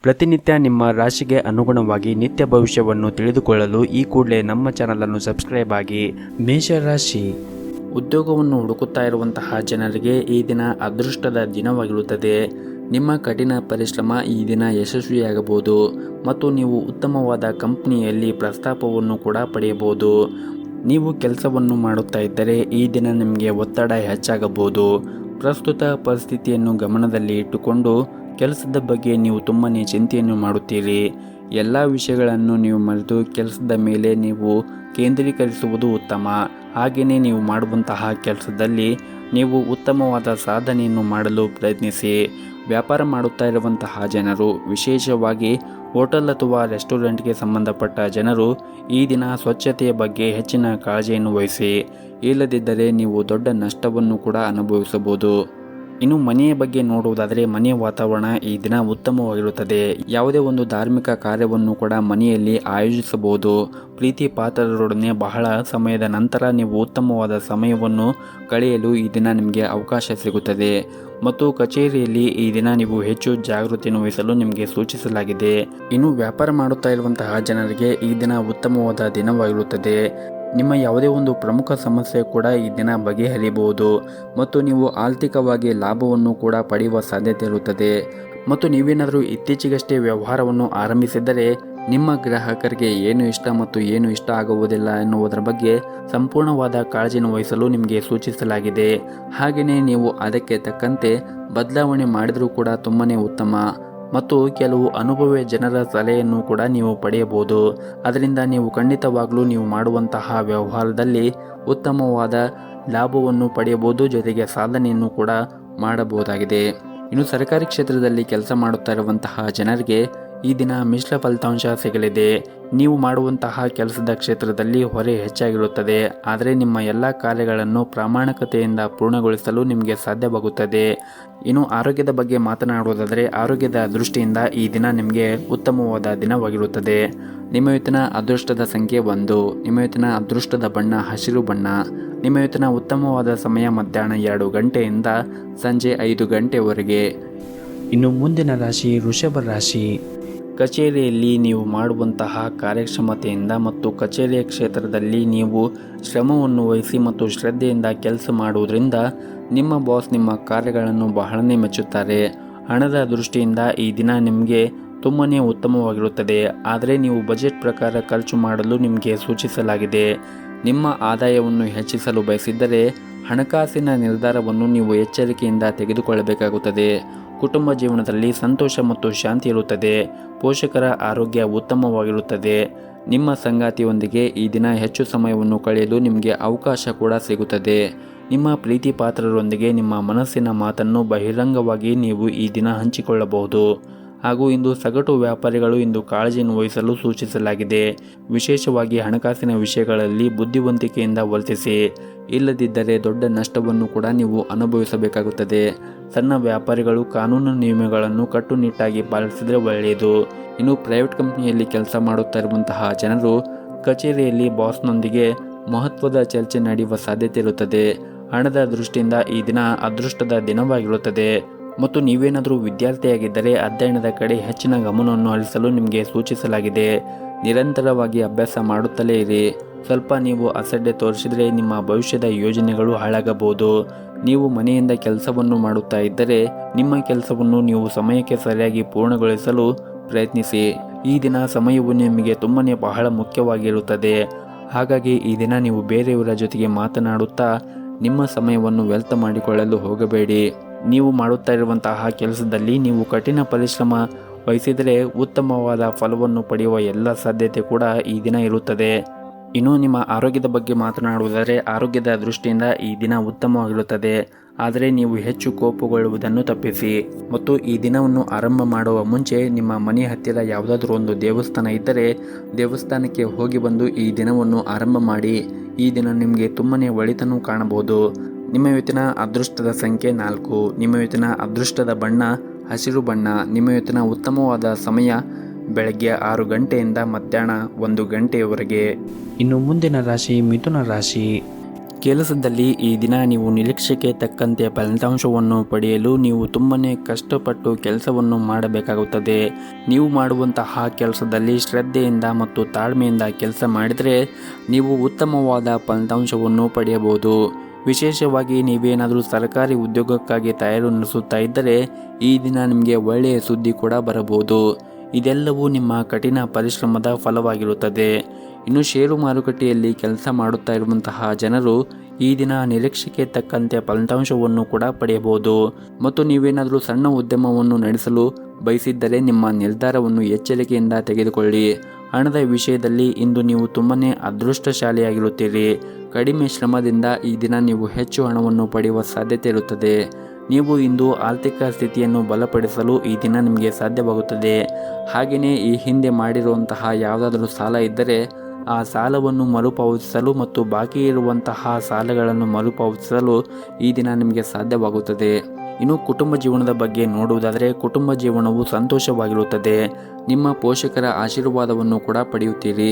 ಪ್ರತಿನಿತ್ಯ ನಿಮ್ಮ ರಾಶಿಗೆ ಅನುಗುಣವಾಗಿ ನಿತ್ಯ ಭವಿಷ್ಯವನ್ನು ತಿಳಿದುಕೊಳ್ಳಲು ಈ ಕೂಡಲೇ ನಮ್ಮ ಚಾನಲನ್ನು ಸಬ್ಸ್ಕ್ರೈಬ್ ಆಗಿ. ಮೇಷರಾಶಿ, ಉದ್ಯೋಗವನ್ನು ಹುಡುಕುತ್ತಾ ಇರುವಂತಹ ಜನರಿಗೆ ಈ ದಿನ ಅದೃಷ್ಟದ ದಿನವಾಗಿರುತ್ತದೆ. ನಿಮ್ಮ ಕಠಿಣ ಪರಿಶ್ರಮ ಈ ದಿನ ಯಶಸ್ವಿಯಾಗಬಹುದು ಮತ್ತು ನೀವು ಉತ್ತಮವಾದ ಕಂಪನಿಯಲ್ಲಿ ಪ್ರಸ್ತಾಪವನ್ನು ಕೂಡ ಪಡೆಯಬಹುದು. ನೀವು ಕೆಲಸವನ್ನು ಮಾಡುತ್ತಾ ಇದ್ದರೆ ಈ ದಿನ ನಿಮಗೆ ಒತ್ತಡ ಹೆಚ್ಚಾಗಬಹುದು. ಪ್ರಸ್ತುತ ಪರಿಸ್ಥಿತಿಯನ್ನು ಗಮನದಲ್ಲಿ ಇಟ್ಟುಕೊಂಡು ಕೆಲಸದ ಬಗ್ಗೆ ನೀವು ತುಂಬನೇ ಚಿಂತೆಯನ್ನು ಮಾಡುತ್ತೀರಿ. ಎಲ್ಲ ವಿಷಯಗಳನ್ನು ನೀವು ಮರೆತು ಕೆಲಸದ ಮೇಲೆ ನೀವು ಕೇಂದ್ರೀಕರಿಸುವುದು ಉತ್ತಮ. ಹಾಗೆಯೇ ನೀವು ಮಾಡುವಂತಹ ಕೆಲಸದಲ್ಲಿ ನೀವು ಉತ್ತಮವಾದ ಸಾಧನೆಯನ್ನು ಮಾಡಲು ಪ್ರಯತ್ನಿಸಿ. ವ್ಯಾಪಾರ ಮಾಡುತ್ತಾ ಇರುವಂತಹ ಜನರು, ವಿಶೇಷವಾಗಿ ಹೋಟೆಲ್ ಅಥವಾ ರೆಸ್ಟೋರೆಂಟ್ಗೆ ಸಂಬಂಧಪಟ್ಟ ಜನರು ಈ ದಿನ ಸ್ವಚ್ಛತೆಯ ಬಗ್ಗೆ ಹೆಚ್ಚಿನ ಕಾಳಜಿಯನ್ನು ವಹಿಸಿ. ಇಲ್ಲದಿದ್ದರೆ ನೀವು ದೊಡ್ಡ ನಷ್ಟವನ್ನು ಕೂಡ ಅನುಭವಿಸಬಹುದು. ಇನ್ನು ಮನೆಯ ಬಗ್ಗೆ ನೋಡುವುದಾದರೆ ಮನೆಯ ವಾತಾವರಣ ಈ ದಿನ ಉತ್ತಮವಾಗಿರುತ್ತದೆ. ಯಾವುದೇ ಒಂದು ಧಾರ್ಮಿಕ ಕಾರ್ಯವನ್ನು ಕೂಡ ಮನೆಯಲ್ಲಿ ಆಯೋಜಿಸಬಹುದು. ಪ್ರೀತಿ ಪಾತ್ರರೊಡನೆ ಬಹಳ ಸಮಯದ ನಂತರ ನೀವು ಉತ್ತಮವಾದ ಸಮಯವನ್ನು ಕಳೆಯಲು ಈ ದಿನ ನಿಮಗೆ ಅವಕಾಶ ಸಿಗುತ್ತದೆ ಮತ್ತು ಕಚೇರಿಯಲ್ಲಿ ಈ ದಿನ ನೀವು ಹೆಚ್ಚು ಜಾಗೃತಿಯನ್ನು ವಹಿಸಲು ನಿಮಗೆ ಸೂಚಿಸಲಾಗಿದೆ. ಇನ್ನು ವ್ಯಾಪಾರ ಮಾಡುತ್ತಾ ಇರುವಂತಹ ಜನರಿಗೆ ಈ ದಿನ ಉತ್ತಮವಾದ ದಿನವಾಗಿರುತ್ತದೆ. ನಿಮ್ಮ ಯಾವುದೇ ಒಂದು ಪ್ರಮುಖ ಸಮಸ್ಯೆ ಕೂಡ ಈ ದಿನ ಬಗೆಹರಿಯಬಹುದು ಮತ್ತು ನೀವು ಆರ್ಥಿಕವಾಗಿ ಲಾಭವನ್ನು ಕೂಡ ಪಡೆಯುವ ಸಾಧ್ಯತೆ ಇರುತ್ತದೆ. ಮತ್ತು ನೀವೇನಾದರೂ ಇತ್ತೀಚೆಗಷ್ಟೇ ವ್ಯವಹಾರವನ್ನು ಆರಂಭಿಸಿದ್ದರೆ ನಿಮ್ಮ ಗ್ರಾಹಕರಿಗೆ ಏನು ಇಷ್ಟ ಮತ್ತು ಏನು ಇಷ್ಟ ಆಗುವುದಿಲ್ಲ ಎನ್ನುವುದರ ಬಗ್ಗೆ ಸಂಪೂರ್ಣವಾದ ಕಾಳಜಿಯನ್ನು ವಹಿಸಲು ನಿಮಗೆ ಸೂಚಿಸಲಾಗಿದೆ. ಹಾಗೆಯೇ ನೀವು ಅದಕ್ಕೆ ತಕ್ಕಂತೆ ಬದಲಾವಣೆ ಮಾಡಿದರೂ ಕೂಡ ತುಂಬನೇ ಉತ್ತಮ ಮತ್ತು ಕೆಲವು ಅನುಭವಿ ಜನರ ಸಲಹೆಯನ್ನು ಕೂಡ ನೀವು ಪಡೆಯಬಹುದು. ಅದರಿಂದ ನೀವು ಖಂಡಿತವಾಗಲೂ ನೀವು ಮಾಡುವಂತಹ ವ್ಯವಹಾರದಲ್ಲಿ ಉತ್ತಮವಾದ ಲಾಭವನ್ನು ಪಡೆಯಬಹುದು, ಜೊತೆಗೆ ಸಾಧನೆಯನ್ನು ಕೂಡ ಮಾಡಬಹುದಾಗಿದೆ. ಇನ್ನು ಸರ್ಕಾರಿ ಕ್ಷೇತ್ರದಲ್ಲಿ ಕೆಲಸ ಮಾಡುತ್ತಾ ಇರುವಂತಹ ಜನರಿಗೆ ಈ ದಿನ ಮಿಶ್ರ ಫಲಿತಾಂಶ ಸಿಗಲಿದೆ. ನೀವು ಮಾಡುವಂತಹ ಕೆಲಸದ ಕ್ಷೇತ್ರದಲ್ಲಿ ಹೊರೆ ಹೆಚ್ಚಾಗಿರುತ್ತದೆ, ಆದರೆ ನಿಮ್ಮ ಎಲ್ಲ ಕಾರ್ಯಗಳನ್ನು ಪ್ರಾಮಾಣಿಕತೆಯಿಂದ ಪೂರ್ಣಗೊಳಿಸಲು ನಿಮಗೆ ಸಾಧ್ಯವಾಗುತ್ತದೆ. ಇನ್ನು ಆರೋಗ್ಯದ ಬಗ್ಗೆ ಮಾತನಾಡುವುದಾದರೆ ಆರೋಗ್ಯದ ದೃಷ್ಟಿಯಿಂದ ಈ ದಿನ ನಿಮಗೆ ಉತ್ತಮವಾದ ದಿನವಾಗಿರುತ್ತದೆ. ನಿಮ್ಮ ಇವತ್ತಿನ ಅದೃಷ್ಟದ ಸಂಖ್ಯೆ 1. ನಿಮ್ಮ ಇವತ್ತಿನ ಅದೃಷ್ಟದ ಬಣ್ಣ ಹಸಿರು ಬಣ್ಣ. ನಿಮ್ಮ ಇವತ್ತಿನ ಉತ್ತಮವಾದ ಸಮಯ ಮಧ್ಯಾಹ್ನ 2 ಗಂಟೆಯಿಂದ ಸಂಜೆ 5 ಗಂಟೆವರೆಗೆ. ಇನ್ನು ಮುಂದಿನ ರಾಶಿ ವೃಷಭ ರಾಶಿ. ಕಚೇರಿಯಲ್ಲಿ ನೀವು ಮಾಡುವಂತಹ ಕಾರ್ಯಕ್ಷಮತೆಯಿಂದ ಮತ್ತು ಕಚೇರಿಯ ಕ್ಷೇತ್ರದಲ್ಲಿ ನೀವು ಶ್ರಮವನ್ನು ವಹಿಸಿ ಮತ್ತು ಶ್ರದ್ಧೆಯಿಂದ ಕೆಲಸ ಮಾಡುವುದರಿಂದ ನಿಮ್ಮ ಬಾಸ್ ನಿಮ್ಮ ಕಾರ್ಯಗಳನ್ನು ಬಹಳನೇ ಮೆಚ್ಚುತ್ತಾರೆ. ಹಣದ ದೃಷ್ಟಿಯಿಂದ ಈ ದಿನ ನಿಮಗೆ ತುಂಬನೇ ಉತ್ತಮವಾಗಿರುತ್ತದೆ, ಆದರೆ ನೀವು ಬಜೆಟ್ ಪ್ರಕಾರ ಖರ್ಚು ಮಾಡಲು ನಿಮಗೆ ಸೂಚಿಸಲಾಗಿದೆ. ನಿಮ್ಮ ಆದಾಯವನ್ನು ಹೆಚ್ಚಿಸಲು ಬಯಸಿದ್ದರೆ ಹಣಕಾಸಿನ ನಿರ್ಧಾರವನ್ನು ನೀವು ಎಚ್ಚರಿಕೆಯಿಂದ ತೆಗೆದುಕೊಳ್ಳಬೇಕಾಗುತ್ತದೆ. ಕುಟುಂಬ ಜೀವನದಲ್ಲಿ ಸಂತೋಷ ಮತ್ತು ಶಾಂತಿ ಇರುತ್ತದೆ. ಪೋಷಕರ ಆರೋಗ್ಯ ಉತ್ತಮವಾಗಿರುತ್ತದೆ. ನಿಮ್ಮ ಸಂಗಾತಿಯೊಂದಿಗೆ ಈ ದಿನ ಹೆಚ್ಚು ಸಮಯವನ್ನು ಕಳೆಯಲು ನಿಮಗೆ ಅವಕಾಶ ಕೂಡ ಸಿಗುತ್ತದೆ. ನಿಮ್ಮ ಪ್ರೀತಿ ಪಾತ್ರರೊಂದಿಗೆ ನಿಮ್ಮ ಮನಸ್ಸಿನ ಮಾತನ್ನು ಬಹಿರಂಗವಾಗಿ ನೀವು ಈ ದಿನ ಹಂಚಿಕೊಳ್ಳಬಹುದು. ಹಾಗೂ ಇಂದು ಸಗಟು ವ್ಯಾಪಾರಿಗಳು ಇಂದು ಕಾಳಜಿಯನ್ನು ವಹಿಸಲು ಸೂಚಿಸಲಾಗಿದೆ. ವಿಶೇಷವಾಗಿ ಹಣಕಾಸಿನ ವಿಷಯಗಳಲ್ಲಿ ಬುದ್ಧಿವಂತಿಕೆಯಿಂದ ವರ್ತಿಸಿ. ಇಲ್ಲದಿದ್ದರೆ ದೊಡ್ಡ ನಷ್ಟವನ್ನು ಕೂಡ ನೀವು ಅನುಭವಿಸಬೇಕಾಗುತ್ತದೆ. ಸಣ್ಣ ವ್ಯಾಪಾರಿಗಳು ಕಾನೂನು ನಿಯಮಗಳನ್ನು ಕಟ್ಟುನಿಟ್ಟಾಗಿ ಪಾಲಿಸಿದರೆ ಒಳ್ಳೆಯದು. ಇನ್ನು ಪ್ರೈವೇಟ್ ಕಂಪನಿಯಲ್ಲಿ ಕೆಲಸ ಮಾಡುತ್ತಾ ಇರುವಂತಹ ಜನರು ಕಚೇರಿಯಲ್ಲಿ ಬಾಸ್ನೊಂದಿಗೆ ಮಹತ್ವದ ಚರ್ಚೆ ನಡೆಯುವ ಸಾಧ್ಯತೆ ಇರುತ್ತದೆ. ಹಣದ ದೃಷ್ಟಿಯಿಂದ ಈ ದಿನ ಅದೃಷ್ಟದ ದಿನವಾಗಿರುತ್ತದೆ ಮತ್ತು ನೀವೇನಾದರೂ ವಿದ್ಯಾರ್ಥಿಯಾಗಿದ್ದರೆ ಅಧ್ಯಯನದ ಕಡೆ ಹೆಚ್ಚಿನ ಗಮನವನ್ನು ಹರಿಸಲು ನಿಮಗೆ ಸೂಚಿಸಲಾಗಿದೆ. ನಿರಂತರವಾಗಿ ಅಭ್ಯಾಸ ಮಾಡುತ್ತಲೇ ಇರಿ. ಸ್ವಲ್ಪ ನೀವು ಅಸಡ್ಡೆ ತೋರಿಸಿದರೆ ನಿಮ್ಮ ಭವಿಷ್ಯದ ಯೋಜನೆಗಳು ಹಾಳಾಗಬಹುದು. ನೀವು ಮನೆಯಿಂದ ಕೆಲಸವನ್ನು ಮಾಡುತ್ತಾ ಇದ್ದರೆ ನಿಮ್ಮ ಕೆಲಸವನ್ನು ನೀವು ಸಮಯಕ್ಕೆ ಸರಿಯಾಗಿ ಪೂರ್ಣಗೊಳಿಸಲು ಪ್ರಯತ್ನಿಸಿ. ಈ ದಿನ ಸಮಯವು ನಿಮಗೆ ತುಂಬನೇ ಬಹಳ ಮುಖ್ಯವಾಗಿರುತ್ತದೆ. ಹಾಗಾಗಿ ಈ ದಿನ ನೀವು ಬೇರೆಯವರ ಜೊತೆಗೆ ಮಾತನಾಡುತ್ತಾ ನಿಮ್ಮ ಸಮಯವನ್ನು ವ್ಯರ್ಥ ಮಾಡಿಕೊಳ್ಳಲು ಹೋಗಬೇಡಿ. ನೀವು ಮಾಡುತ್ತಾ ಇರುವಂತಹ ಕೆಲಸದಲ್ಲಿ ನೀವು ಕಠಿಣ ಪರಿಶ್ರಮ ವಹಿಸಿದರೆ ಉತ್ತಮವಾದ ಫಲವನ್ನು ಪಡೆಯುವ ಎಲ್ಲ ಸಾಧ್ಯತೆ ಕೂಡ ಈ ದಿನ ಇರುತ್ತದೆ. ಇನ್ನು ನಿಮ್ಮ ಆರೋಗ್ಯದ ಬಗ್ಗೆ ಮಾತನಾಡುವುದಾದರೆ ಆರೋಗ್ಯದ ದೃಷ್ಟಿಯಿಂದ ಈ ದಿನ ಉತ್ತಮವಾಗಿರುತ್ತದೆ, ಆದರೆ ನೀವು ಹೆಚ್ಚು ಕೋಪಗೊಳ್ಳುವುದನ್ನು ತಪ್ಪಿಸಿ. ಮತ್ತು ಈ ದಿನವನ್ನು ಆರಂಭ ಮಾಡುವ ಮುಂಚೆ ನಿಮ್ಮ ಮನೆಯ ಹತ್ತಿರ ಯಾವುದಾದ್ರೂ ಒಂದು ದೇವಸ್ಥಾನ ಇದ್ದರೆ ದೇವಸ್ಥಾನಕ್ಕೆ ಹೋಗಿ ಬಂದು ಈ ದಿನವನ್ನು ಆರಂಭ ಮಾಡಿ. ಈ ದಿನ ನಿಮಗೆ ತುಂಬನೇ ಒಳಿತನ್ನು ಕಾಣಬಹುದು. ನಿಮ್ಮ ಇವತ್ತಿನ ಅದೃಷ್ಟದ ಸಂಖ್ಯೆ 4. ನಿಮ್ಮ ಇವತ್ತಿನ ಅದೃಷ್ಟದ ಬಣ್ಣ ಹಸಿರು ಬಣ್ಣ. ನಿಮ್ಮ ಇವತ್ತಿನ ಉತ್ತಮವಾದ ಸಮಯ ಬೆಳಗ್ಗೆ 6 ಗಂಟೆಯಿಂದ ಮಧ್ಯಾಹ್ನ 1 ಗಂಟೆಯವರೆಗೆ. ಇನ್ನು ಮುಂದಿನ ರಾಶಿ ಮಿಥುನ ರಾಶಿ. ಕೆಲಸದಲ್ಲಿ ಈ ದಿನ ನೀವು ನಿರೀಕ್ಷೆಗೆ ತಕ್ಕಂತೆ ಫಲಿತಾಂಶವನ್ನು ಪಡೆಯಲು ನೀವು ತುಂಬನೇ ಕಷ್ಟಪಟ್ಟು ಕೆಲಸವನ್ನು ಮಾಡಬೇಕಾಗುತ್ತದೆ. ನೀವು ಮಾಡುವಂತಹ ಕೆಲಸದಲ್ಲಿ ಶ್ರದ್ಧೆಯಿಂದ ಮತ್ತು ತಾಳ್ಮೆಯಿಂದ ಕೆಲಸ ಮಾಡಿದರೆ ನೀವು ಉತ್ತಮವಾದ ಫಲಿತಾಂಶವನ್ನು ಪಡೆಯಬಹುದು. ವಿಶೇಷವಾಗಿ ನೀವೇನಾದರೂ ಸರ್ಕಾರಿ ಉದ್ಯೋಗಕ್ಕಾಗಿ ತಯಾರಿ ನಡೆಸುತ್ತಾ ಇದ್ದರೆ ಈ ದಿನ ನಿಮಗೆ ಒಳ್ಳೆಯ ಸುದ್ದಿ ಕೂಡ ಬರಬಹುದು. ಇದೆಲ್ಲವೂ ನಿಮ್ಮ ಕಠಿಣ ಪರಿಶ್ರಮದ ಫಲವಾಗಿರುತ್ತದೆ. ಇನ್ನು ಷೇರು ಮಾರುಕಟ್ಟೆಯಲ್ಲಿ ಕೆಲಸ ಮಾಡುತ್ತಾ ಇರುವಂತಹ ಜನರು ಈ ದಿನ ನಿರೀಕ್ಷೆಗೆ ತಕ್ಕಂತೆ ಫಲಿತಾಂಶವನ್ನು ಕೂಡ ಪಡೆಯಬಹುದು. ಮತ್ತು ನೀವೇನಾದರೂ ಸಣ್ಣ ಉದ್ಯಮವನ್ನು ನಡೆಸಲು ಬಯಸಿದ್ದರೆ ನಿಮ್ಮ ನಿರ್ಧಾರವನ್ನು ಎಚ್ಚರಿಕೆಯಿಂದ ತೆಗೆದುಕೊಳ್ಳಿ. ಹಣದ ವಿಷಯದಲ್ಲಿ ಇಂದು ನೀವು ತುಂಬನೇ ಅದೃಷ್ಟಶಾಲಿಯಾಗಿರುತ್ತೀರಿ. ಕಡಿಮೆ ಶ್ರಮದಿಂದ ಈ ದಿನ ನೀವು ಹೆಚ್ಚು ಹಣವನ್ನು ಪಡೆಯುವ ಸಾಧ್ಯತೆ ಇರುತ್ತದೆ. ನೀವು ಇಂದು ಆರ್ಥಿಕ ಸ್ಥಿತಿಯನ್ನು ಬಲಪಡಿಸಲು ಈ ದಿನ ನಿಮಗೆ ಸಾಧ್ಯವಾಗುತ್ತದೆ. ಹಾಗೆಯೇ ಈ ಹಿಂದೆ ಮಾಡಿರುವಂತಹ ಯಾವುದಾದರೂ ಸಾಲ ಇದ್ದರೆ ಆ ಸಾಲವನ್ನು ಮರುಪಾವತಿಸಲು ಮತ್ತು ಬಾಕಿ ಇರುವಂತಹ ಸಾಲಗಳನ್ನು ಮರುಪಾವತಿಸಲು ಈ ದಿನ ನಿಮಗೆ ಸಾಧ್ಯವಾಗುತ್ತದೆ. ಇನ್ನು ಕುಟುಂಬ ಜೀವನದ ಬಗ್ಗೆ ನೋಡುವುದಾದರೆ ಕುಟುಂಬ ಜೀವನವು ಸಂತೋಷವಾಗಿರುತ್ತದೆ. ನಿಮ್ಮ ಪೋಷಕರ ಆಶೀರ್ವಾದವನ್ನು ಕೂಡ ಪಡೆಯುತ್ತೀರಿ.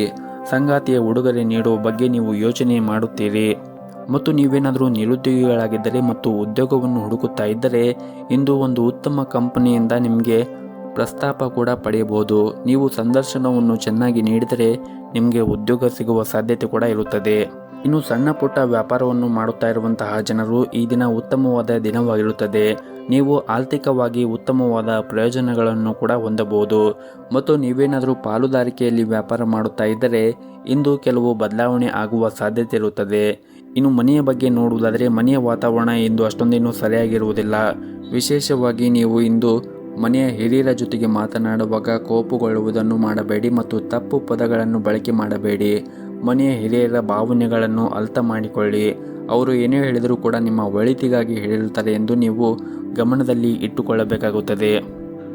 ಸಂಗಾತಿಯ ಉಡುಗೊರೆ ನೀಡುವ ಬಗ್ಗೆ ನೀವು ಯೋಚನೆ ಮಾಡುತ್ತೀರಿ. ಮತ್ತು ನೀವೇನಾದರೂ ನಿರುದ್ಯೋಗಿಗಳಾಗಿದ್ದರೆ ಮತ್ತು ಉದ್ಯೋಗವನ್ನು ಹುಡುಕುತ್ತಾ ಇದ್ದರೆ ಇಂದು ಒಂದು ಉತ್ತಮ ಕಂಪನಿಯಿಂದ ನಿಮಗೆ ಪ್ರಸ್ತಾಪ ಕೂಡ ಪಡೆಯಬಹುದು. ನೀವು ಸಂದರ್ಶನವನ್ನು ಚೆನ್ನಾಗಿ ನೀಡಿದರೆ ನಿಮಗೆ ಉದ್ಯೋಗ ಸಿಗುವ ಸಾಧ್ಯತೆ ಕೂಡ ಇರುತ್ತದೆ. ಇನ್ನು ಸಣ್ಣ ಪುಟ್ಟ ವ್ಯಾಪಾರವನ್ನು ಮಾಡುತ್ತಾ ಇರುವಂತಹ ಜನರು ಈ ದಿನ ಉತ್ತಮವಾದ ದಿನವಾಗಿರುತ್ತದೆ. ನೀವು ಆರ್ಥಿಕವಾಗಿ ಉತ್ತಮವಾದ ಪ್ರಯೋಜನಗಳನ್ನು ಕೂಡ ಹೊಂದಬಹುದು. ಮತ್ತು ನೀವೇನಾದರೂ ಪಾಲುದಾರಿಕೆಯಲ್ಲಿ ವ್ಯಾಪಾರ ಮಾಡುತ್ತಾ ಇದ್ದರೆ ಇಂದು ಕೆಲವು ಬದಲಾವಣೆ ಆಗುವ ಸಾಧ್ಯತೆ ಇರುತ್ತದೆ. ಇನ್ನು ಮನೆಯ ಬಗ್ಗೆ ನೋಡುವುದಾದರೆ ಮನೆಯ ವಾತಾವರಣ ಇಂದು ಅಷ್ಟೊಂದೇನು ಸರಿಯಾಗಿರುವುದಿಲ್ಲ. ವಿಶೇಷವಾಗಿ ನೀವು ಇಂದು ಮನೆಯ ಹಿರಿಯರ ಜೊತೆಗೆ ಮಾತನಾಡುವಾಗ ಕೋಪಗೊಳ್ಳುವುದನ್ನು ಮಾಡಬೇಡಿ ಮತ್ತು ತಪ್ಪು ಪದಗಳನ್ನು ಬಳಕೆ ಮಾಡಬೇಡಿ. ಮನೆಯ ಹಿರಿಯರ ಭಾವನೆಗಳನ್ನು ಅರ್ಥ ಮಾಡಿಕೊಳ್ಳಿ. ಅವರು ಏನೇ ಹೇಳಿದರೂ ಕೂಡ ನಿಮ್ಮ ಒಳಿತಿಗಾಗಿ ಹೇಳಿರುತ್ತಾರೆ ಎಂದು ನೀವು ಗಮನದಲ್ಲಿ ಇಟ್ಟುಕೊಳ್ಳಬೇಕಾಗುತ್ತದೆ.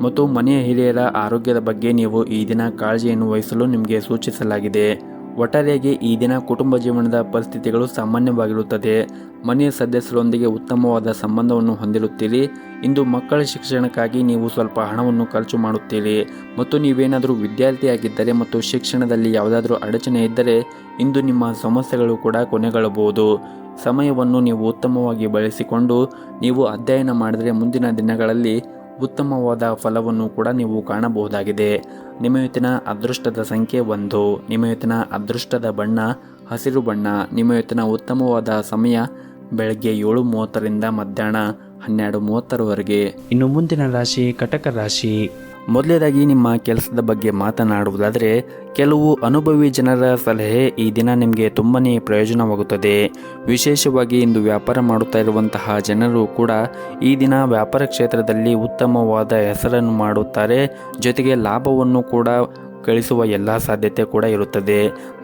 ಮತ್ತು ಮನೆಯ ಹಿರಿಯರ ಆರೋಗ್ಯದ ಬಗ್ಗೆ ನೀವು ಈ ದಿನ ಕಾಳಜಿಯನ್ನು ವಹಿಸಲು ನಿಮಗೆ ಸೂಚಿಸಲಾಗಿದೆ. ಒಟ್ಟಾರೆಯಾಗಿ ಈ ದಿನ ಕುಟುಂಬ ಜೀವನದ ಪರಿಸ್ಥಿತಿಗಳು ಸಾಮಾನ್ಯವಾಗಿರುತ್ತದೆ. ಮನೆಯ ಸದಸ್ಯರೊಂದಿಗೆ ಉತ್ತಮವಾದ ಸಂಬಂಧವನ್ನು ಹೊಂದಿರುತ್ತೀರಿ. ಇಂದು ಮಕ್ಕಳ ಶಿಕ್ಷಣಕ್ಕಾಗಿ ನೀವು ಸ್ವಲ್ಪ ಹಣವನ್ನು ಖರ್ಚು ಮಾಡುತ್ತೀರಿ. ಮತ್ತು ನೀವೇನಾದರೂ ವಿದ್ಯಾರ್ಥಿಯಾಗಿದ್ದರೆ ಮತ್ತು ಶಿಕ್ಷಣದಲ್ಲಿ ಯಾವುದಾದ್ರೂ ಅಡಚಣೆ ಇದ್ದರೆ ಇಂದು ನಿಮ್ಮ ಸಮಸ್ಯೆಗಳು ಕೂಡ ಕೊನೆಗೊಳ್ಳಬಹುದು. ಸಮಯವನ್ನು ನೀವು ಉತ್ತಮವಾಗಿ ಬಳಸಿಕೊಂಡು ನೀವು ಅಧ್ಯಯನ ಮಾಡಿದರೆ ಮುಂದಿನ ದಿನಗಳಲ್ಲಿ ಉತ್ತಮವಾದ ಫಲವನ್ನು ಕೂಡ ನೀವು ಕಾಣಬಹುದಾಗಿದೆ. ನಿಮ್ಮ ಇವತ್ತಿನ ಅದೃಷ್ಟದ ಸಂಖ್ಯೆ 1. ನಿಮ್ಮ ಇವತ್ತಿನ ಅದೃಷ್ಟದ ಬಣ್ಣ ಹಸಿರು ಬಣ್ಣ. ನಿಮ್ಮ ಇವತ್ತಿನ ಉತ್ತಮವಾದ ಸಮಯ ಬೆಳಗ್ಗೆ 7:30ರಿಂದ ಮಧ್ಯಾಹ್ನ 12:30ರವರೆಗೆ. ಇನ್ನು ಮುಂದಿನ ರಾಶಿ ಕಟಕ ರಾಶಿ. ಮೊದಲನೇದಾಗಿ ನಿಮ್ಮ ಕೆಲಸದ ಬಗ್ಗೆ ಮಾತನಾಡುವುದಾದರೆ ಕೆಲವು ಅನುಭವಿ ಜನರ ಸಲಹೆ ಈ ದಿನ ನಿಮಗೆ ತುಂಬನೇ ಪ್ರಯೋಜನವಾಗುತ್ತದೆ. ವಿಶೇಷವಾಗಿ ಇಂದು ವ್ಯಾಪಾರ ಮಾಡುತ್ತಾ ಇರುವಂತಹ ಜನರು ಕೂಡ ಈ ದಿನ ವ್ಯಾಪಾರ ಕ್ಷೇತ್ರದಲ್ಲಿ ಉತ್ತಮವಾದ ಹೆಸರನ್ನು ಮಾಡುತ್ತಾರೆ. ಜೊತೆಗೆ ಲಾಭವನ್ನು ಕೂಡ ಗಳಿಸುವ ಎಲ್ಲ ಸಾಧ್ಯತೆ ಕೂಡ ಇರುತ್ತದೆ.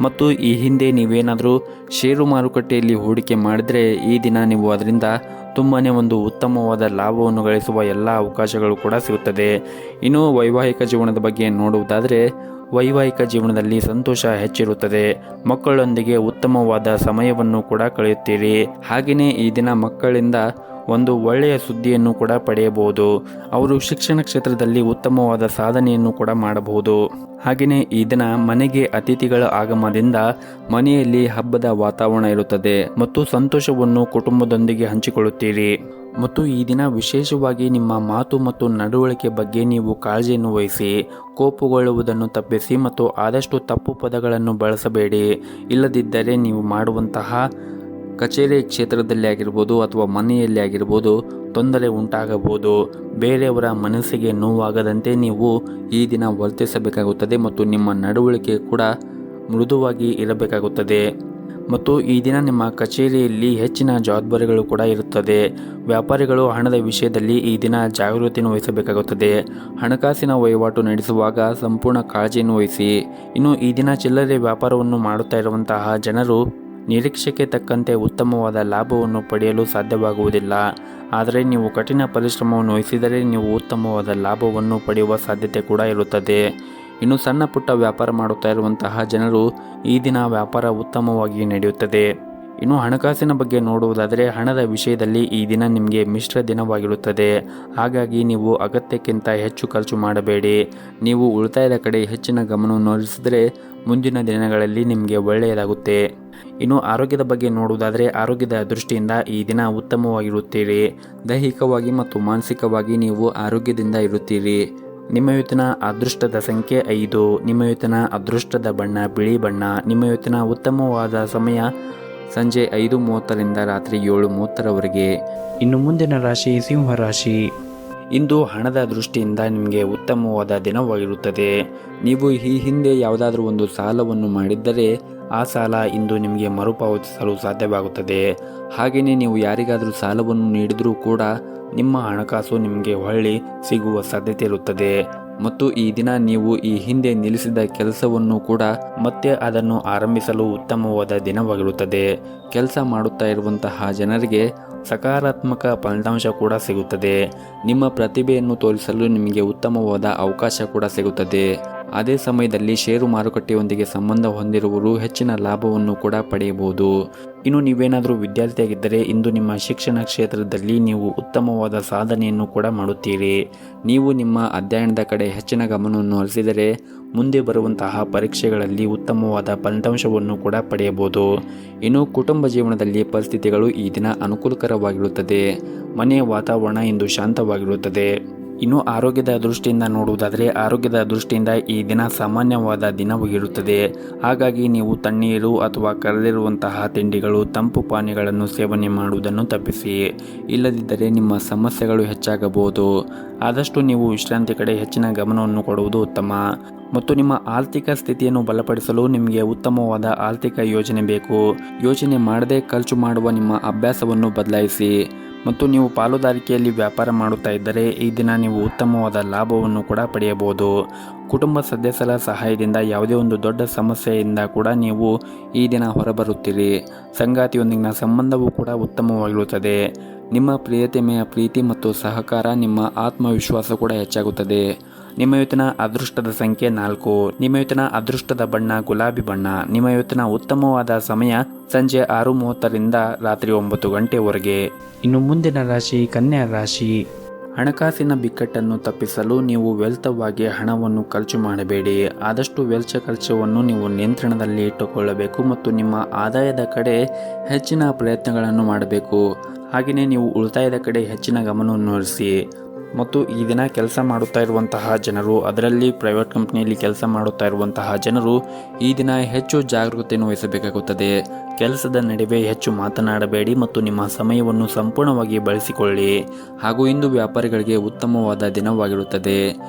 ಮತ್ತು ಈ ಹಿಂದೆ ನೀವೇನಾದರೂ ಷೇರು ಮಾರುಕಟ್ಟೆಯಲ್ಲಿ ಹೂಡಿಕೆ ಮಾಡಿದರೆ ಈ ದಿನ ನೀವು ಅದರಿಂದ ತುಂಬಾ ಒಂದು ಉತ್ತಮವಾದ ಲಾಭವನ್ನು ಗಳಿಸುವ ಎಲ್ಲ ಅವಕಾಶಗಳು ಕೂಡ ಸಿಗುತ್ತದೆ. ಇನ್ನು ವೈವಾಹಿಕ ಜೀವನದ ಬಗ್ಗೆ ನೋಡುವುದಾದರೆ ವೈವಾಹಿಕ ಜೀವನದಲ್ಲಿ ಸಂತೋಷ ಹೆಚ್ಚಿರುತ್ತದೆ. ಮಕ್ಕಳೊಂದಿಗೆ ಉತ್ತಮವಾದ ಸಮಯವನ್ನು ಕೂಡ ಕಳೆಯುತ್ತೀರಿ. ಹಾಗೆಯೇ ಈ ದಿನ ಮಕ್ಕಳಿಂದ ಒಂದು ಒಳ್ಳೆಯ ಸುದ್ದಿಯನ್ನು ಕೂಡ ಪಡೆಯಬಹುದು. ಅವರು ಶಿಕ್ಷಣ ಕ್ಷೇತ್ರದಲ್ಲಿ ಉತ್ತಮವಾದ ಸಾಧನೆಯನ್ನು ಕೂಡ ಮಾಡಬಹುದು. ಹಾಗೆಯೇ ಈ ದಿನ ಮನೆಗೆ ಅತಿಥಿಗಳ ಆಗಮನದಿಂದ ಮನೆಯಲ್ಲಿ ಹಬ್ಬದ ವಾತಾವರಣ ಇರುತ್ತದೆ ಮತ್ತು ಸಂತೋಷವನ್ನು ಕುಟುಂಬದೊಂದಿಗೆ ಹಂಚಿಕೊಳ್ಳುತ್ತೀರಿ. ಮತ್ತು ಈ ದಿನ ವಿಶೇಷವಾಗಿ ನಿಮ್ಮ ಮಾತು ಮತ್ತು ನಡವಳಿಕೆ ಬಗ್ಗೆ ನೀವು ಕಾಳಜಿಯನ್ನು ವಹಿಸಿ. ಕೋಪಗೊಳ್ಳುವುದನ್ನು ತಪ್ಪಿಸಿ ಮತ್ತು ಆದಷ್ಟು ತಪ್ಪು ಪದಗಳನ್ನು ಬಳಸಬೇಡಿ. ಇಲ್ಲದಿದ್ದರೆ ನೀವು ಮಾಡುವಂತಹ ಕಚೇರಿ ಕ್ಷೇತ್ರದಲ್ಲಿ ಆಗಿರ್ಬೋದು ಅಥವಾ ಮನೆಯಲ್ಲಿ ಆಗಿರ್ಬೋದು ತೊಂದರೆ ಉಂಟಾಗಬಹುದು. ಬೇರೆಯವರ ಮನಸ್ಸಿಗೆ ನೋವಾಗದಂತೆ ನೀವು ಈ ದಿನ ವರ್ತಿಸಬೇಕಾಗುತ್ತದೆ ಮತ್ತು ನಿಮ್ಮ ನಡವಳಿಕೆ ಕೂಡ ಮೃದುವಾಗಿ ಇರಬೇಕಾಗುತ್ತದೆ. ಮತ್ತು ಈ ದಿನ ನಿಮ್ಮ ಕಚೇರಿಯಲ್ಲಿ ಹೆಚ್ಚಿನ ಜವಾಬ್ದಾರಿಗಳು ಕೂಡ ಇರುತ್ತದೆ. ವ್ಯಾಪಾರಿಗಳು ಹಣದ ವಿಷಯದಲ್ಲಿ ಈ ದಿನ ಜಾಗೃತಿಯನ್ನು ವಹಿಸಬೇಕಾಗುತ್ತದೆ. ಹಣಕಾಸಿನ ವಹಿವಾಟು ನಡೆಸುವಾಗ ಸಂಪೂರ್ಣ ಕಾಳಜಿಯನ್ನು ವಹಿಸಿ. ಇನ್ನು ಈ ದಿನ ಚಿಲ್ಲರೆ ವ್ಯಾಪಾರವನ್ನು ಮಾಡುತ್ತಾ ಇರುವಂತಹ ಜನರು ನಿರೀಕ್ಷೆಗೆ ತಕ್ಕಂತೆ ಉತ್ತಮವಾದ ಲಾಭವನ್ನು ಪಡೆಯಲು ಸಾಧ್ಯವಾಗುವುದಿಲ್ಲ. ಆದರೆ ನೀವು ಕಠಿಣ ಪರಿಶ್ರಮವನ್ನು ವಹಿಸಿದರೆ ನೀವು ಉತ್ತಮವಾದ ಲಾಭವನ್ನು ಪಡೆಯುವ ಸಾಧ್ಯತೆ ಕೂಡ ಇರುತ್ತದೆ. ಇನ್ನು ಸಣ್ಣ ಪುಟ್ಟ ವ್ಯಾಪಾರ ಮಾಡುತ್ತಾ ಇರುವಂತಹ ಜನರು ಈ ದಿನ ವ್ಯಾಪಾರ ಉತ್ತಮವಾಗಿ ನಡೆಯುತ್ತದೆ. ಇನ್ನು ಹಣಕಾಸಿನ ಬಗ್ಗೆ ನೋಡುವುದಾದರೆ ಹಣದ ವಿಷಯದಲ್ಲಿ ಈ ದಿನ ನಿಮಗೆ ಮಿಶ್ರ ದಿನವಾಗಿರುತ್ತದೆ. ಹಾಗಾಗಿ ನೀವು ಅಗತ್ಯಕ್ಕಿಂತ ಹೆಚ್ಚು ಖರ್ಚು ಮಾಡಬೇಡಿ. ನೀವು ಉಳಿತಾಯದ ಕಡೆ ಹೆಚ್ಚಿನ ಗಮನವನ್ನು ಹರಿಸಿದರೆ ಮುಂದಿನ ದಿನಗಳಲ್ಲಿ ನಿಮಗೆ ಒಳ್ಳೆಯದಾಗುತ್ತೆ. ಇನ್ನು ಆರೋಗ್ಯದ ಬಗ್ಗೆ ನೋಡುವುದಾದರೆ ಆರೋಗ್ಯದ ದೃಷ್ಟಿಯಿಂದ ಈ ದಿನ ಉತ್ತಮವಾಗಿರುತ್ತೀರಿ. ದೈಹಿಕವಾಗಿ ಮತ್ತು ಮಾನಸಿಕವಾಗಿ ನೀವು ಆರೋಗ್ಯದಿಂದ ಇರುತ್ತೀರಿ. ನಿಮ್ಮ ಇವತ್ತಿನ ಅದೃಷ್ಟದ ಸಂಖ್ಯೆ 5. ನಿಮ್ಮ ಇವತ್ತಿನ ಅದೃಷ್ಟದ ಬಣ್ಣ ಬಿಳಿ ಬಣ್ಣ. ನಿಮ್ಮ ಇವತ್ತಿನ ಉತ್ತಮವಾದ ಸಮಯ ಸಂಜೆ 5:30ರಿಂದ ರಾತ್ರಿ 7:30ರವರೆಗೆ. ಇನ್ನು ಮುಂದಿನ ರಾಶಿ ಸಿಂಹ ರಾಶಿ. ಇಂದು ಹಣದ ದೃಷ್ಟಿಯಿಂದ ನಿಮಗೆ ಉತ್ತಮವಾದ ದಿನವಾಗಿರುತ್ತದೆ. ನೀವು ಈ ಹಿಂದೆ ಯಾವುದಾದ್ರೂ ಒಂದು ಸಾಲವನ್ನು ಮಾಡಿದ್ದರೆ ಆ ಸಾಲ ಇಂದು ನಿಮಗೆ ಮರುಪಾವತಿಸಲು ಸಾಧ್ಯವಾಗುತ್ತದೆ. ಹಾಗೆಯೇ ನೀವು ಯಾರಿಗಾದರೂ ಸಾಲವನ್ನು ನೀಡಿದರೂ ಕೂಡ ನಿಮ್ಮ ಹಣಕಾಸು ನಿಮಗೆ ಹೊಳ್ಳಿ ಸಿಗುವ ಸಾಧ್ಯತೆ ಇರುತ್ತದೆ. ಮತ್ತು ಈ ದಿನ ನೀವು ಈ ಹಿಂದೆ ನಿಲ್ಲಿಸಿದ ಕೆಲಸವನ್ನು ಕೂಡ ಮತ್ತೆ ಅದನ್ನು ಆರಂಭಿಸಲು ಉತ್ತಮವಾದ ದಿನವಾಗಿರುತ್ತದೆ. ಕೆಲಸ ಮಾಡುತ್ತಾ ಇರುವಂತಹ ಜನರಿಗೆ ಸಕಾರಾತ್ಮಕ ಫಲಿತಾಂಶ ಕೂಡ ಸಿಗುತ್ತದೆ. ನಿಮ್ಮ ಪ್ರತಿಭೆಯನ್ನು ತೋರಿಸಲು ನಿಮಗೆ ಉತ್ತಮವಾದ ಅವಕಾಶ ಕೂಡ ಸಿಗುತ್ತದೆ. ಅದೇ ಸಮಯದಲ್ಲಿ ಷೇರು ಮಾರುಕಟ್ಟೆಯೊಂದಿಗೆ ಸಂಬಂಧ ಹೊಂದಿರುವವರು ಹೆಚ್ಚಿನ ಲಾಭವನ್ನು ಕೂಡ ಪಡೆಯಬಹುದು. ಇನ್ನು ನೀವೇನಾದರೂ ವಿದ್ಯಾರ್ಥಿಯಾಗಿದ್ದರೆ ಇಂದು ನಿಮ್ಮ ಶಿಕ್ಷಣ ಕ್ಷೇತ್ರದಲ್ಲಿ ನೀವು ಉತ್ತಮವಾದ ಸಾಧನೆಯನ್ನು ಕೂಡ ಮಾಡುತ್ತೀರಿ. ನೀವು ನಿಮ್ಮ ಅಧ್ಯಯನದ ಕಡೆ ಹೆಚ್ಚಿನ ಗಮನವನ್ನು ಹರಿಸಿದರೆ ಮುಂದೆ ಬರುವಂತಹ ಪರೀಕ್ಷೆಗಳಲ್ಲಿ ಉತ್ತಮವಾದ ಫಲಿತಾಂಶವನ್ನು ಕೂಡ ಪಡೆಯಬಹುದು. ಇನ್ನು ಕುಟುಂಬ ಜೀವನದಲ್ಲಿ ಪರಿಸ್ಥಿತಿಗಳು ಈ ದಿನ ಅನುಕೂಲಕರವಾಗಿರುತ್ತದೆ. ಮನೆಯ ವಾತಾವರಣ ಇಂದು ಶಾಂತವಾಗಿರುತ್ತದೆ. ಇನ್ನು ಆರೋಗ್ಯದ ದೃಷ್ಟಿಯಿಂದ ನೋಡುವುದಾದರೆ ಆರೋಗ್ಯದ ದೃಷ್ಟಿಯಿಂದ ಈ ದಿನ ಸಾಮಾನ್ಯವಾದ ದಿನವಾಗಿರುತ್ತದೆ. ಹಾಗಾಗಿ ನೀವು ತಣ್ಣೀರು ಅಥವಾ ಕರೆದಿರುವಂತಹ ತಿಂಡಿಗಳು, ತಂಪು ಪಾನೀಯಗಳನ್ನು ಸೇವನೆ ಮಾಡುವುದನ್ನು ತಪ್ಪಿಸಿ. ಇಲ್ಲದಿದ್ದರೆ ನಿಮ್ಮ ಸಮಸ್ಯೆಗಳು ಹೆಚ್ಚಾಗಬಹುದು. ಆದಷ್ಟು ನೀವು ವಿಶ್ರಾಂತಿ ಕಡೆ ಹೆಚ್ಚಿನ ಗಮನವನ್ನು ಕೊಡುವುದು ಉತ್ತಮ. ಮತ್ತು ನಿಮ್ಮ ಆರ್ಥಿಕ ಸ್ಥಿತಿಯನ್ನು ಬಲಪಡಿಸಲು ನಿಮಗೆ ಉತ್ತಮವಾದ ಆರ್ಥಿಕ ಯೋಜನೆ ಬೇಕು. ಯೋಚನೆ ಮಾಡದೆ ಖರ್ಚು ಮಾಡುವ ನಿಮ್ಮ ಅಭ್ಯಾಸವನ್ನು ಬದಲಾಯಿಸಿ. ಮತ್ತು ನೀವು ಪಾಲುದಾರಿಕೆಯಲ್ಲಿ ವ್ಯಾಪಾರ ಮಾಡುತ್ತಾ ಇದ್ದರೆ ಈ ದಿನ ನೀವು ಉತ್ತಮವಾದ ಲಾಭವನ್ನು ಕೂಡ ಪಡೆಯಬಹುದು. ಕುಟುಂಬ ಸದಸ್ಯರ ಸಹಾಯದಿಂದ ಯಾವುದೇ ಒಂದು ದೊಡ್ಡ ಸಮಸ್ಯೆಯಿಂದ ಕೂಡ ನೀವು ಈ ದಿನ ಹೊರಬರುತ್ತೀರಿ. ಸಂಗಾತಿಯೊಂದಿಗಿನ ಸಂಬಂಧವೂ ಕೂಡ ಉತ್ತಮವಾಗಿರುತ್ತದೆ. ನಿಮ್ಮ ಪ್ರಿಯತೆಮೆಯ ಪ್ರೀತಿ ಮತ್ತು ಸಹಕಾರ, ನಿಮ್ಮ ಆತ್ಮವಿಶ್ವಾಸ ಕೂಡ ಹೆಚ್ಚಾಗುತ್ತದೆ. ನಿಮ್ಮ ಇವತ್ತಿನ ಅದೃಷ್ಟದ ಸಂಖ್ಯೆ 4. ನಿಮ್ಮ ಇವತ್ತಿನ ಅದೃಷ್ಟದ ಬಣ್ಣ ಗುಲಾಬಿ ಬಣ್ಣ. ನಿಮ್ಮ ಇವತ್ತಿನ ಉತ್ತಮವಾದ ಸಮಯ ಸಂಜೆ 6:30ರಿಂದ ರಾತ್ರಿ 9 ಗಂಟೆವರೆಗೆ. ಇನ್ನು ಮುಂದಿನ ರಾಶಿ ಕನ್ಯಾ ರಾಶಿ. ಹಣಕಾಸಿನ ಬಿಕ್ಕಟ್ಟನ್ನು ತಪ್ಪಿಸಲು ನೀವು ವ್ಯರ್ಥವಾಗಿ ಹಣವನ್ನು ಖರ್ಚು ಮಾಡಬೇಡಿ. ಆದಷ್ಟು ವೆಚ್ಚ ಖರ್ಚವನ್ನು ನೀವು ನಿಯಂತ್ರಣದಲ್ಲಿ ಇಟ್ಟುಕೊಳ್ಳಬೇಕು ಮತ್ತು ನಿಮ್ಮ ಆದಾಯದ ಕಡೆ ಹೆಚ್ಚಿನ ಪ್ರಯತ್ನಗಳನ್ನು ಮಾಡಬೇಕು. ಹಾಗೆಯೇ ನೀವು ಉಳಿತಾಯದ ಕಡೆ ಹೆಚ್ಚಿನ ಗಮನವನ್ನು ಹರಿಸಿ. ಮತ್ತು ಈ ದಿನ ಕೆಲಸ ಮಾಡುತ್ತಾ ಇರುವಂತಹ ಜನರು, ಅದರಲ್ಲಿ ಪ್ರೈವೇಟ್ ಕಂಪ್ನಿಯಲ್ಲಿ ಕೆಲಸ ಮಾಡುತ್ತಾ ಇರುವಂತಹ ಜನರು ಈ ದಿನ ಹೆಚ್ಚು ಜಾಗರೂಕತೆಯನ್ನು ವಹಿಸಬೇಕಾಗುತ್ತದೆ. ಕೆಲಸದ ನಡುವೆ ಹೆಚ್ಚು ಮಾತನಾಡಬೇಡಿ ಮತ್ತು ನಿಮ್ಮ ಸಮಯವನ್ನು ಸಂಪೂರ್ಣವಾಗಿ ಬಳಸಿಕೊಳ್ಳಿ. ಹಾಗೂ ಇಂದು ವ್ಯಾಪಾರಿಗಳಿಗೆ ಉತ್ತಮವಾದ ದಿನವಾಗಿರುತ್ತದೆ.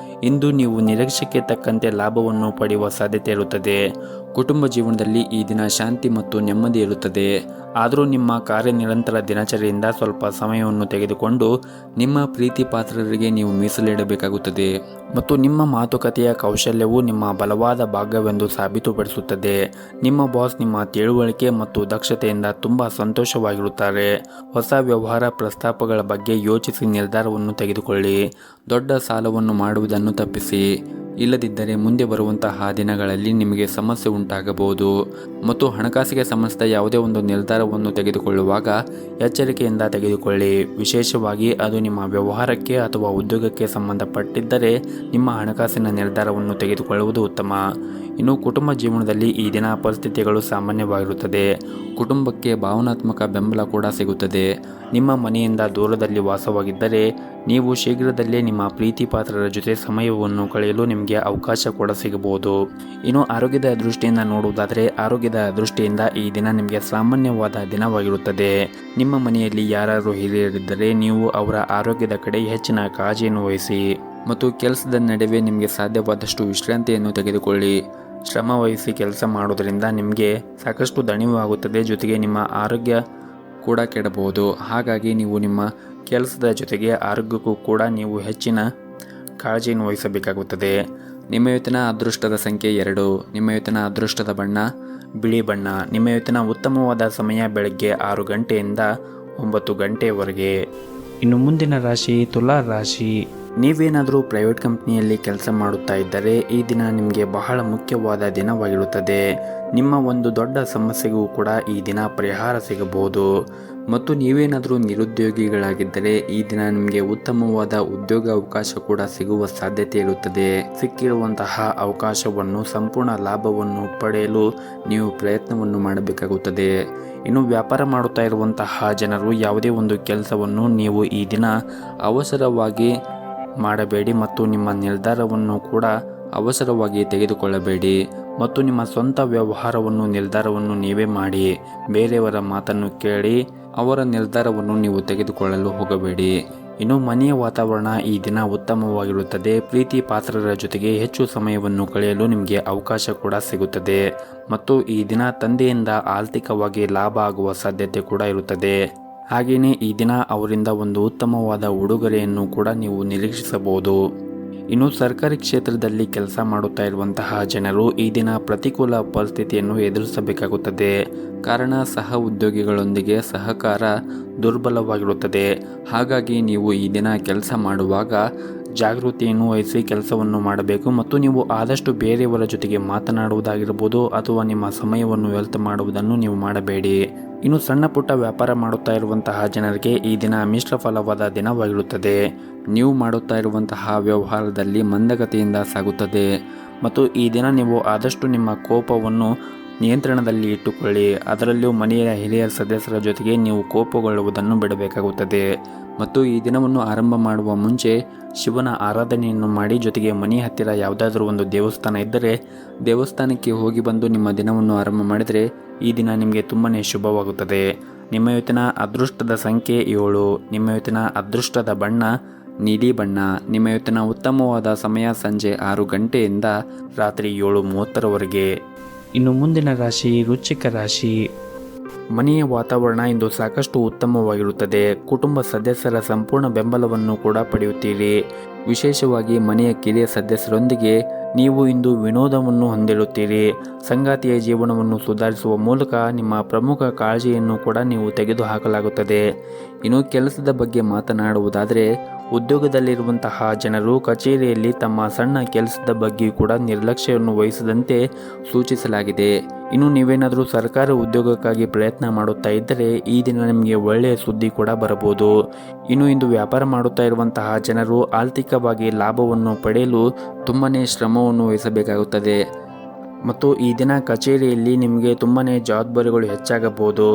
ಇಂದು ನೀವು ನಿರೀಕ್ಷೆಗೆ ತಕ್ಕಂತೆ ಲಾಭವನ್ನು ಪಡೆಯುವ ಸಾಧ್ಯತೆ ಇರುತ್ತದೆ. ಕುಟುಂಬ ಜೀವನದಲ್ಲಿ ಈ ದಿನ ಶಾಂತಿ ಮತ್ತು ನೆಮ್ಮದಿ ಇರುತ್ತದೆ. ಆದರೂ ನಿಮ್ಮ ಕಾರ್ಯನಿರಂತರ ದಿನಚರಿಯಿಂದ ಸ್ವಲ್ಪ ಸಮಯವನ್ನು ತೆಗೆದುಕೊಂಡು ನಿಮ್ಮ ಪ್ರೀತಿ ಪಾತ್ರರಿಗೆ ನೀವು ಮೀಸಲಿಡಬೇಕಾಗುತ್ತದೆ. ಮತ್ತು ನಿಮ್ಮ ಮಾತುಕತೆಯ ಕೌಶಲ್ಯವು ನಿಮ್ಮ ಬಲವಾದ ಭಾಗವೆಂದು ಸಾಬೀತುಪಡಿಸುತ್ತದೆ. ನಿಮ್ಮ ಬಾಸ್ ನಿಮ್ಮ ತಿಳುವಳಿಕೆ ಮತ್ತು ದಕ್ಷತೆಯಿಂದ ತುಂಬ ಸಂತೋಷವಾಗಿರುತ್ತಾರೆ. ಹೊಸ ವ್ಯವಹಾರ ಪ್ರಸ್ತಾಪಗಳ ಬಗ್ಗೆ ಯೋಚಿಸಿ ನಿರ್ಧಾರವನ್ನು ತೆಗೆದುಕೊಳ್ಳಿ. ದೊಡ್ಡ ಸಾಲವನ್ನು ಮಾಡುವುದನ್ನು ತಪ್ಪಿಸಿ. ಇಲ್ಲದಿದ್ದರೆ ಮುಂದೆ ಬರುವಂತಹ ದಿನಗಳಲ್ಲಿ ನಿಮಗೆ ಸಮಸ್ಯೆ ಉಂಟಾಗಬಹುದು. ಮತ್ತು ಹಣಕಾಸಿಗೆ ಸಂಬಂಧಿಸಿದ ಯಾವುದೇ ಒಂದು ನಿರ್ಧಾರವನ್ನು ತೆಗೆದುಕೊಳ್ಳುವಾಗ ಎಚ್ಚರಿಕೆಯಿಂದ ತೆಗೆದುಕೊಳ್ಳಿ. ವಿಶೇಷವಾಗಿ ಅದು ನಿಮ್ಮ ವ್ಯವಹಾರಕ್ಕೆ ಅಥವಾ ಉದ್ಯೋಗಕ್ಕೆ ಸಂಬಂಧಪಟ್ಟಿದ್ದರೆ ನಿಮ್ಮ ಹಣಕಾಸಿನ ನಿರ್ಧಾರವನ್ನು ತೆಗೆದುಕೊಳ್ಳುವುದು ಉತ್ತಮ. ಇನ್ನು ಕುಟುಂಬ ಜೀವನದಲ್ಲಿ ಈ ದಿನ ಪರಿಸ್ಥಿತಿಗಳು ಸಾಮಾನ್ಯವಾಗಿರುತ್ತದೆ. ಕುಟುಂಬಕ್ಕೆ ಭಾವನಾತ್ಮಕ ಬೆಂಬಲ ಕೂಡ ಸಿಗುತ್ತದೆ. ನಿಮ್ಮ ಮನೆಯಿಂದ ದೂರದಲ್ಲಿ ವಾಸವಾಗಿದ್ದರೆ ನೀವು ಶೀಘ್ರದಲ್ಲೇ ನಿಮ್ಮ ಪ್ರೀತಿ ಪಾತ್ರರ ಜೊತೆ ಸಮಯವನ್ನು ಕಳೆಯಲು ನಿಮಗೆ ಅವಕಾಶ ಕೂಡ ಸಿಗಬಹುದು. ಇನ್ನು ಆರೋಗ್ಯದ ದೃಷ್ಟಿಯಿಂದ ನೋಡುವುದಾದರೆ ಆರೋಗ್ಯದ ದೃಷ್ಟಿಯಿಂದ ಈ ದಿನ ನಿಮಗೆ ಸಾಮಾನ್ಯವಾದ ದಿನವಾಗಿರುತ್ತದೆ. ನಿಮ್ಮ ಮನೆಯಲ್ಲಿ ಯಾರಾದರೂ ಹಿರಿಯರಿದ್ದರೆ ನೀವು ಅವರ ಆರೋಗ್ಯದ ಕಡೆ ಹೆಚ್ಚಿನ ಕಾಳಜಿಯನ್ನು ವಹಿಸಿ. ಮತ್ತು ಕೆಲಸದ ನಡುವೆ ನಿಮಗೆ ಸಾಧ್ಯವಾದಷ್ಟು ವಿಶ್ರಾಂತಿಯನ್ನು ತೆಗೆದುಕೊಳ್ಳಿ. ಶ್ರಮ ವಹಿಸಿ ಕೆಲಸ ಮಾಡೋದರಿಂದ ನಿಮಗೆ ಸಾಕಷ್ಟು ದಣಿವು ಆಗುತ್ತದೆ. ಜೊತೆಗೆ ನಿಮ್ಮ ಆರೋಗ್ಯ ಕೂಡ ಕೆಡಬಹುದು. ಹಾಗಾಗಿ ನೀವು ನಿಮ್ಮ ಕೆಲಸದ ಜೊತೆಗೆ ಆರೋಗ್ಯಕ್ಕೂ ಕೂಡ ನೀವು ಹೆಚ್ಚಿನ ಕಾಳಜಿಯನ್ನು ವಹಿಸಬೇಕಾಗುತ್ತದೆ. ನಿಮ್ಮ ಇವತ್ತಿನ ಅದೃಷ್ಟದ ಸಂಖ್ಯೆ 2. ನಿಮ್ಮ ಇವತ್ತಿನ ಅದೃಷ್ಟದ ಬಣ್ಣ ಬಿಳಿ ಬಣ್ಣ. ನಿಮ್ಮ ಇವತ್ತಿನ ಉತ್ತಮವಾದ ಸಮಯ ಬೆಳಗ್ಗೆ 6 ಗಂಟೆಯಿಂದ 9 ಗಂಟೆವರೆಗೆ. ಇನ್ನು ಮುಂದಿನ ರಾಶಿ ತುಲಾ ರಾಶಿ. ನೀವೇನಾದರೂ ಪ್ರೈವೇಟ್ ಕಂಪ್ನಿಯಲ್ಲಿ ಕೆಲಸ ಮಾಡುತ್ತಾ ಇದ್ದರೆ ಈ ದಿನ ನಿಮಗೆ ಬಹಳ ಮುಖ್ಯವಾದ ದಿನವಾಗಿರುತ್ತದೆ. ನಿಮ್ಮ ಒಂದು ದೊಡ್ಡ ಸಮಸ್ಯೆಗೂ ಕೂಡ ಈ ದಿನ ಪರಿಹಾರ ಸಿಗಬಹುದು. ಮತ್ತು ನೀವೇನಾದರೂ ನಿರುದ್ಯೋಗಿಗಳಾಗಿದ್ದರೆ ಈ ದಿನ ನಿಮಗೆ ಉತ್ತಮವಾದ ಉದ್ಯೋಗ ಅವಕಾಶ ಕೂಡ ಸಿಗುವ ಸಾಧ್ಯತೆ ಇರುತ್ತದೆ. ಸಿಕ್ಕಿರುವಂತಹ ಅವಕಾಶವನ್ನು ಸಂಪೂರ್ಣ ಲಾಭವನ್ನು ಪಡೆಯಲು ನೀವು ಪ್ರಯತ್ನವನ್ನು ಮಾಡಬೇಕಾಗುತ್ತದೆ. ಇನ್ನು ವ್ಯಾಪಾರ ಮಾಡುತ್ತಾ ಇರುವಂತಹ ಜನರು ಯಾವುದೇ ಒಂದು ಕೆಲಸವನ್ನು ನೀವು ಈ ದಿನ ಅವಸರವಾಗಿ ಮಾಡಬೇಡಿ ಮತ್ತು ನಿಮ್ಮ ನಿರ್ಧಾರವನ್ನು ಕೂಡ ಅವಸರವಾಗಿ ತೆಗೆದುಕೊಳ್ಳಬೇಡಿ ಮತ್ತು ನಿಮ್ಮ ಸ್ವಂತ ನಿರ್ಧಾರವನ್ನು ನೀವೇ ಮಾಡಿ. ಬೇರೆಯವರ ಮಾತನ್ನು ಕೇಳಿ ಅವರ ನಿರ್ಧಾರವನ್ನು ನೀವು ತೆಗೆದುಕೊಳ್ಳಲು ಹೋಗಬೇಡಿ. ಇನ್ನು ಮನೆಯ ವಾತಾವರಣ ಈ ದಿನ ಉತ್ತಮವಾಗಿರುತ್ತದೆ. ಪ್ರೀತಿ ಪಾತ್ರರ ಜೊತೆಗೆ ಹೆಚ್ಚು ಸಮಯವನ್ನು ಕಳೆಯಲು ನಿಮಗೆ ಅವಕಾಶ ಕೂಡ ಸಿಗುತ್ತದೆ ಮತ್ತು ಈ ದಿನ ತಂದೆಯಿಂದ ಆರ್ಥಿಕವಾಗಿ ಲಾಭ ಆಗುವ ಸಾಧ್ಯತೆ ಕೂಡ ಇರುತ್ತದೆ. ಹಾಗೆಯೇ ಈ ದಿನ ಅವರಿಂದ ಒಂದು ಉತ್ತಮವಾದ ಉಡುಗೊರೆಯನ್ನು ಕೂಡ ನೀವು ನಿರೀಕ್ಷಿಸಬಹುದು. ಇನ್ನು ಸರ್ಕಾರಿ ಕ್ಷೇತ್ರದಲ್ಲಿ ಕೆಲಸ ಮಾಡುತ್ತಾ ಇರುವಂತಹ ಜನರು ಈ ದಿನ ಪ್ರತಿಕೂಲ ಪರಿಸ್ಥಿತಿಯನ್ನು ಎದುರಿಸಬೇಕಾಗುತ್ತದೆ. ಕಾರಣ ಸಹ ಉದ್ಯೋಗಿಗಳೊಂದಿಗೆ ಸಹಕಾರ ದುರ್ಬಲವಾಗಿರುತ್ತದೆ. ಹಾಗಾಗಿ ನೀವು ಈ ದಿನ ಕೆಲಸ ಮಾಡುವಾಗ ಜಾಗೃತಿಯನ್ನು ವಹಿಸಿ ಕೆಲಸವನ್ನು ಮಾಡಬೇಕು ಮತ್ತು ನೀವು ಆದಷ್ಟು ಬೇರೆಯವರ ಜೊತೆಗೆ ಮಾತನಾಡುವುದಾಗಿರ್ಬೋದು ಅಥವಾ ನಿಮ್ಮ ಸಮಯವನ್ನು ವ್ಯರ್ಥ ಮಾಡುವುದನ್ನು ನೀವು ಮಾಡಬೇಡಿ. ಇನ್ನು ಸಣ್ಣ ಪುಟ್ಟ ವ್ಯಾಪಾರ ಮಾಡುತ್ತಾ ಇರುವಂತಹ ಜನರಿಗೆ ಈ ದಿನ ಮಿಶ್ರ ಫಲವಾದ ದಿನವಾಗಿರುತ್ತದೆ. ನೀವು ಮಾಡುತ್ತಾ ಇರುವಂತಹ ವ್ಯವಹಾರದಲ್ಲಿ ಮಂದಗತಿಯಿಂದ ಸಾಗುತ್ತದೆ ಮತ್ತು ಈ ದಿನ ನೀವು ಆದಷ್ಟು ನಿಮ್ಮ ಕೋಪವನ್ನು ನಿಯಂತ್ರಣದಲ್ಲಿ ಇಟ್ಟುಕೊಳ್ಳಿ. ಅದರಲ್ಲೂ ಮನೆಯ ಹಿರಿಯ ಸದಸ್ಯರ ಜೊತೆಗೆ ನೀವು ಕೋಪಗೊಳ್ಳುವುದನ್ನು ಬಿಡಬೇಕಾಗುತ್ತದೆ ಮತ್ತು ಈ ದಿನವನ್ನು ಆರಂಭ ಮಾಡುವ ಮುಂಚೆ ಶಿವನ ಆರಾಧನೆಯನ್ನು ಮಾಡಿ, ಜೊತೆಗೆ ಮನೆಯ ಹತ್ತಿರ ಯಾವುದಾದ್ರೂ ಒಂದು ದೇವಸ್ಥಾನ ಇದ್ದರೆ ದೇವಸ್ಥಾನಕ್ಕೆ ಹೋಗಿ ಬಂದು ನಿಮ್ಮ ದಿನವನ್ನು ಆರಂಭ ಮಾಡಿದರೆ ಈ ದಿನ ನಿಮಗೆ ತುಂಬಾ ಶುಭವಾಗುತ್ತದೆ. ನಿಮ್ಮ ಇವತ್ತಿನ ಅದೃಷ್ಟದ ಸಂಖ್ಯೆ 7. ನಿಮ್ಮ ಇವತ್ತಿನ ಅದೃಷ್ಟದ ಬಣ್ಣ ನೀಲಿ ಬಣ್ಣ. ನಿಮ್ಮ ಇವತ್ತಿನ ಉತ್ತಮವಾದ ಸಮಯ ಸಂಜೆ 6 ಗಂಟೆಯಿಂದ ರಾತ್ರಿ 7:30ರವರೆಗೆ. ಇನ್ನು ಮುಂದಿನ ರಾಶಿ ವೃಶ್ಚಿಕ ರಾಶಿ. ಮನೆಯ ವಾತಾವರಣ ಇಂದು ಸಾಕಷ್ಟು ಉತ್ತಮವಾಗಿರುತ್ತದೆ. ಕುಟುಂಬ ಸದಸ್ಯರ ಸಂಪೂರ್ಣ ಬೆಂಬಲವನ್ನು ಕೂಡ ಪಡೆಯುತ್ತೀರಿ. ವಿಶೇಷವಾಗಿ ಮನೆಯ ಕಿರಿಯ ಸದಸ್ಯರೊಂದಿಗೆ ನೀವು ಇಂದು ವಿನೋದವನ್ನು ಹೊಂದಿರುತ್ತೀರಿ. ಸಂಗಾತಿಯ ಜೀವನವನ್ನು ಸುಧಾರಿಸುವ ಮೂಲಕ ನಿಮ್ಮ ಪ್ರಮುಖ ಕಾಳಜಿಯನ್ನು ಕೂಡ ನೀವು ತೆಗೆದುಹಾಕಲಾಗುತ್ತದೆ. ಇನ್ನು ಕೆಲಸದ ಬಗ್ಗೆ ಮಾತನಾಡುವುದಾದರೆ ಉದ್ಯೋಗದಲ್ಲಿರುವಂತಹ ಜನರು ಕಚೇರಿಯಲ್ಲಿ ತಮ್ಮ ಸಣ್ಣ ಕೆಲಸದ ಬಗ್ಗೆ ಕೂಡ ನಿರ್ಲಕ್ಷ್ಯವನ್ನು ವಹಿಸದಂತೆ ಸೂಚಿಸಲಾಗಿದೆ. ಇನ್ನು ನೀವೇನಾದರೂ ಸರ್ಕಾರಿ ಉದ್ಯೋಗಕ್ಕಾಗಿ ಪ್ರಯತ್ನ ಮಾಡುತ್ತಾ ಇದ್ದರೆ ಈ ದಿನ ನಿಮಗೆ ಒಳ್ಳೆಯ ಸುದ್ದಿ ಕೂಡ ಬರಬಹುದು. ಇನ್ನು ಇಂದು ವ್ಯಾಪಾರ ಮಾಡುತ್ತಾ ಇರುವಂತಹ ಜನರು ಆರ್ಥಿಕವಾಗಿ ಲಾಭವನ್ನು ಪಡೆಯಲು ತುಂಬಾ ಶ್ರಮವನ್ನು ವಹಿಸಬೇಕಾಗುತ್ತದೆ ಮತ್ತು ಈ ದಿನ ಕಚೇರಿಯಲ್ಲಿ ನಿಮಗೆ ತುಂಬಾ ಜವಾಬ್ದಾರಿಗಳು ಹೆಚ್ಚಾಗಬಹುದು.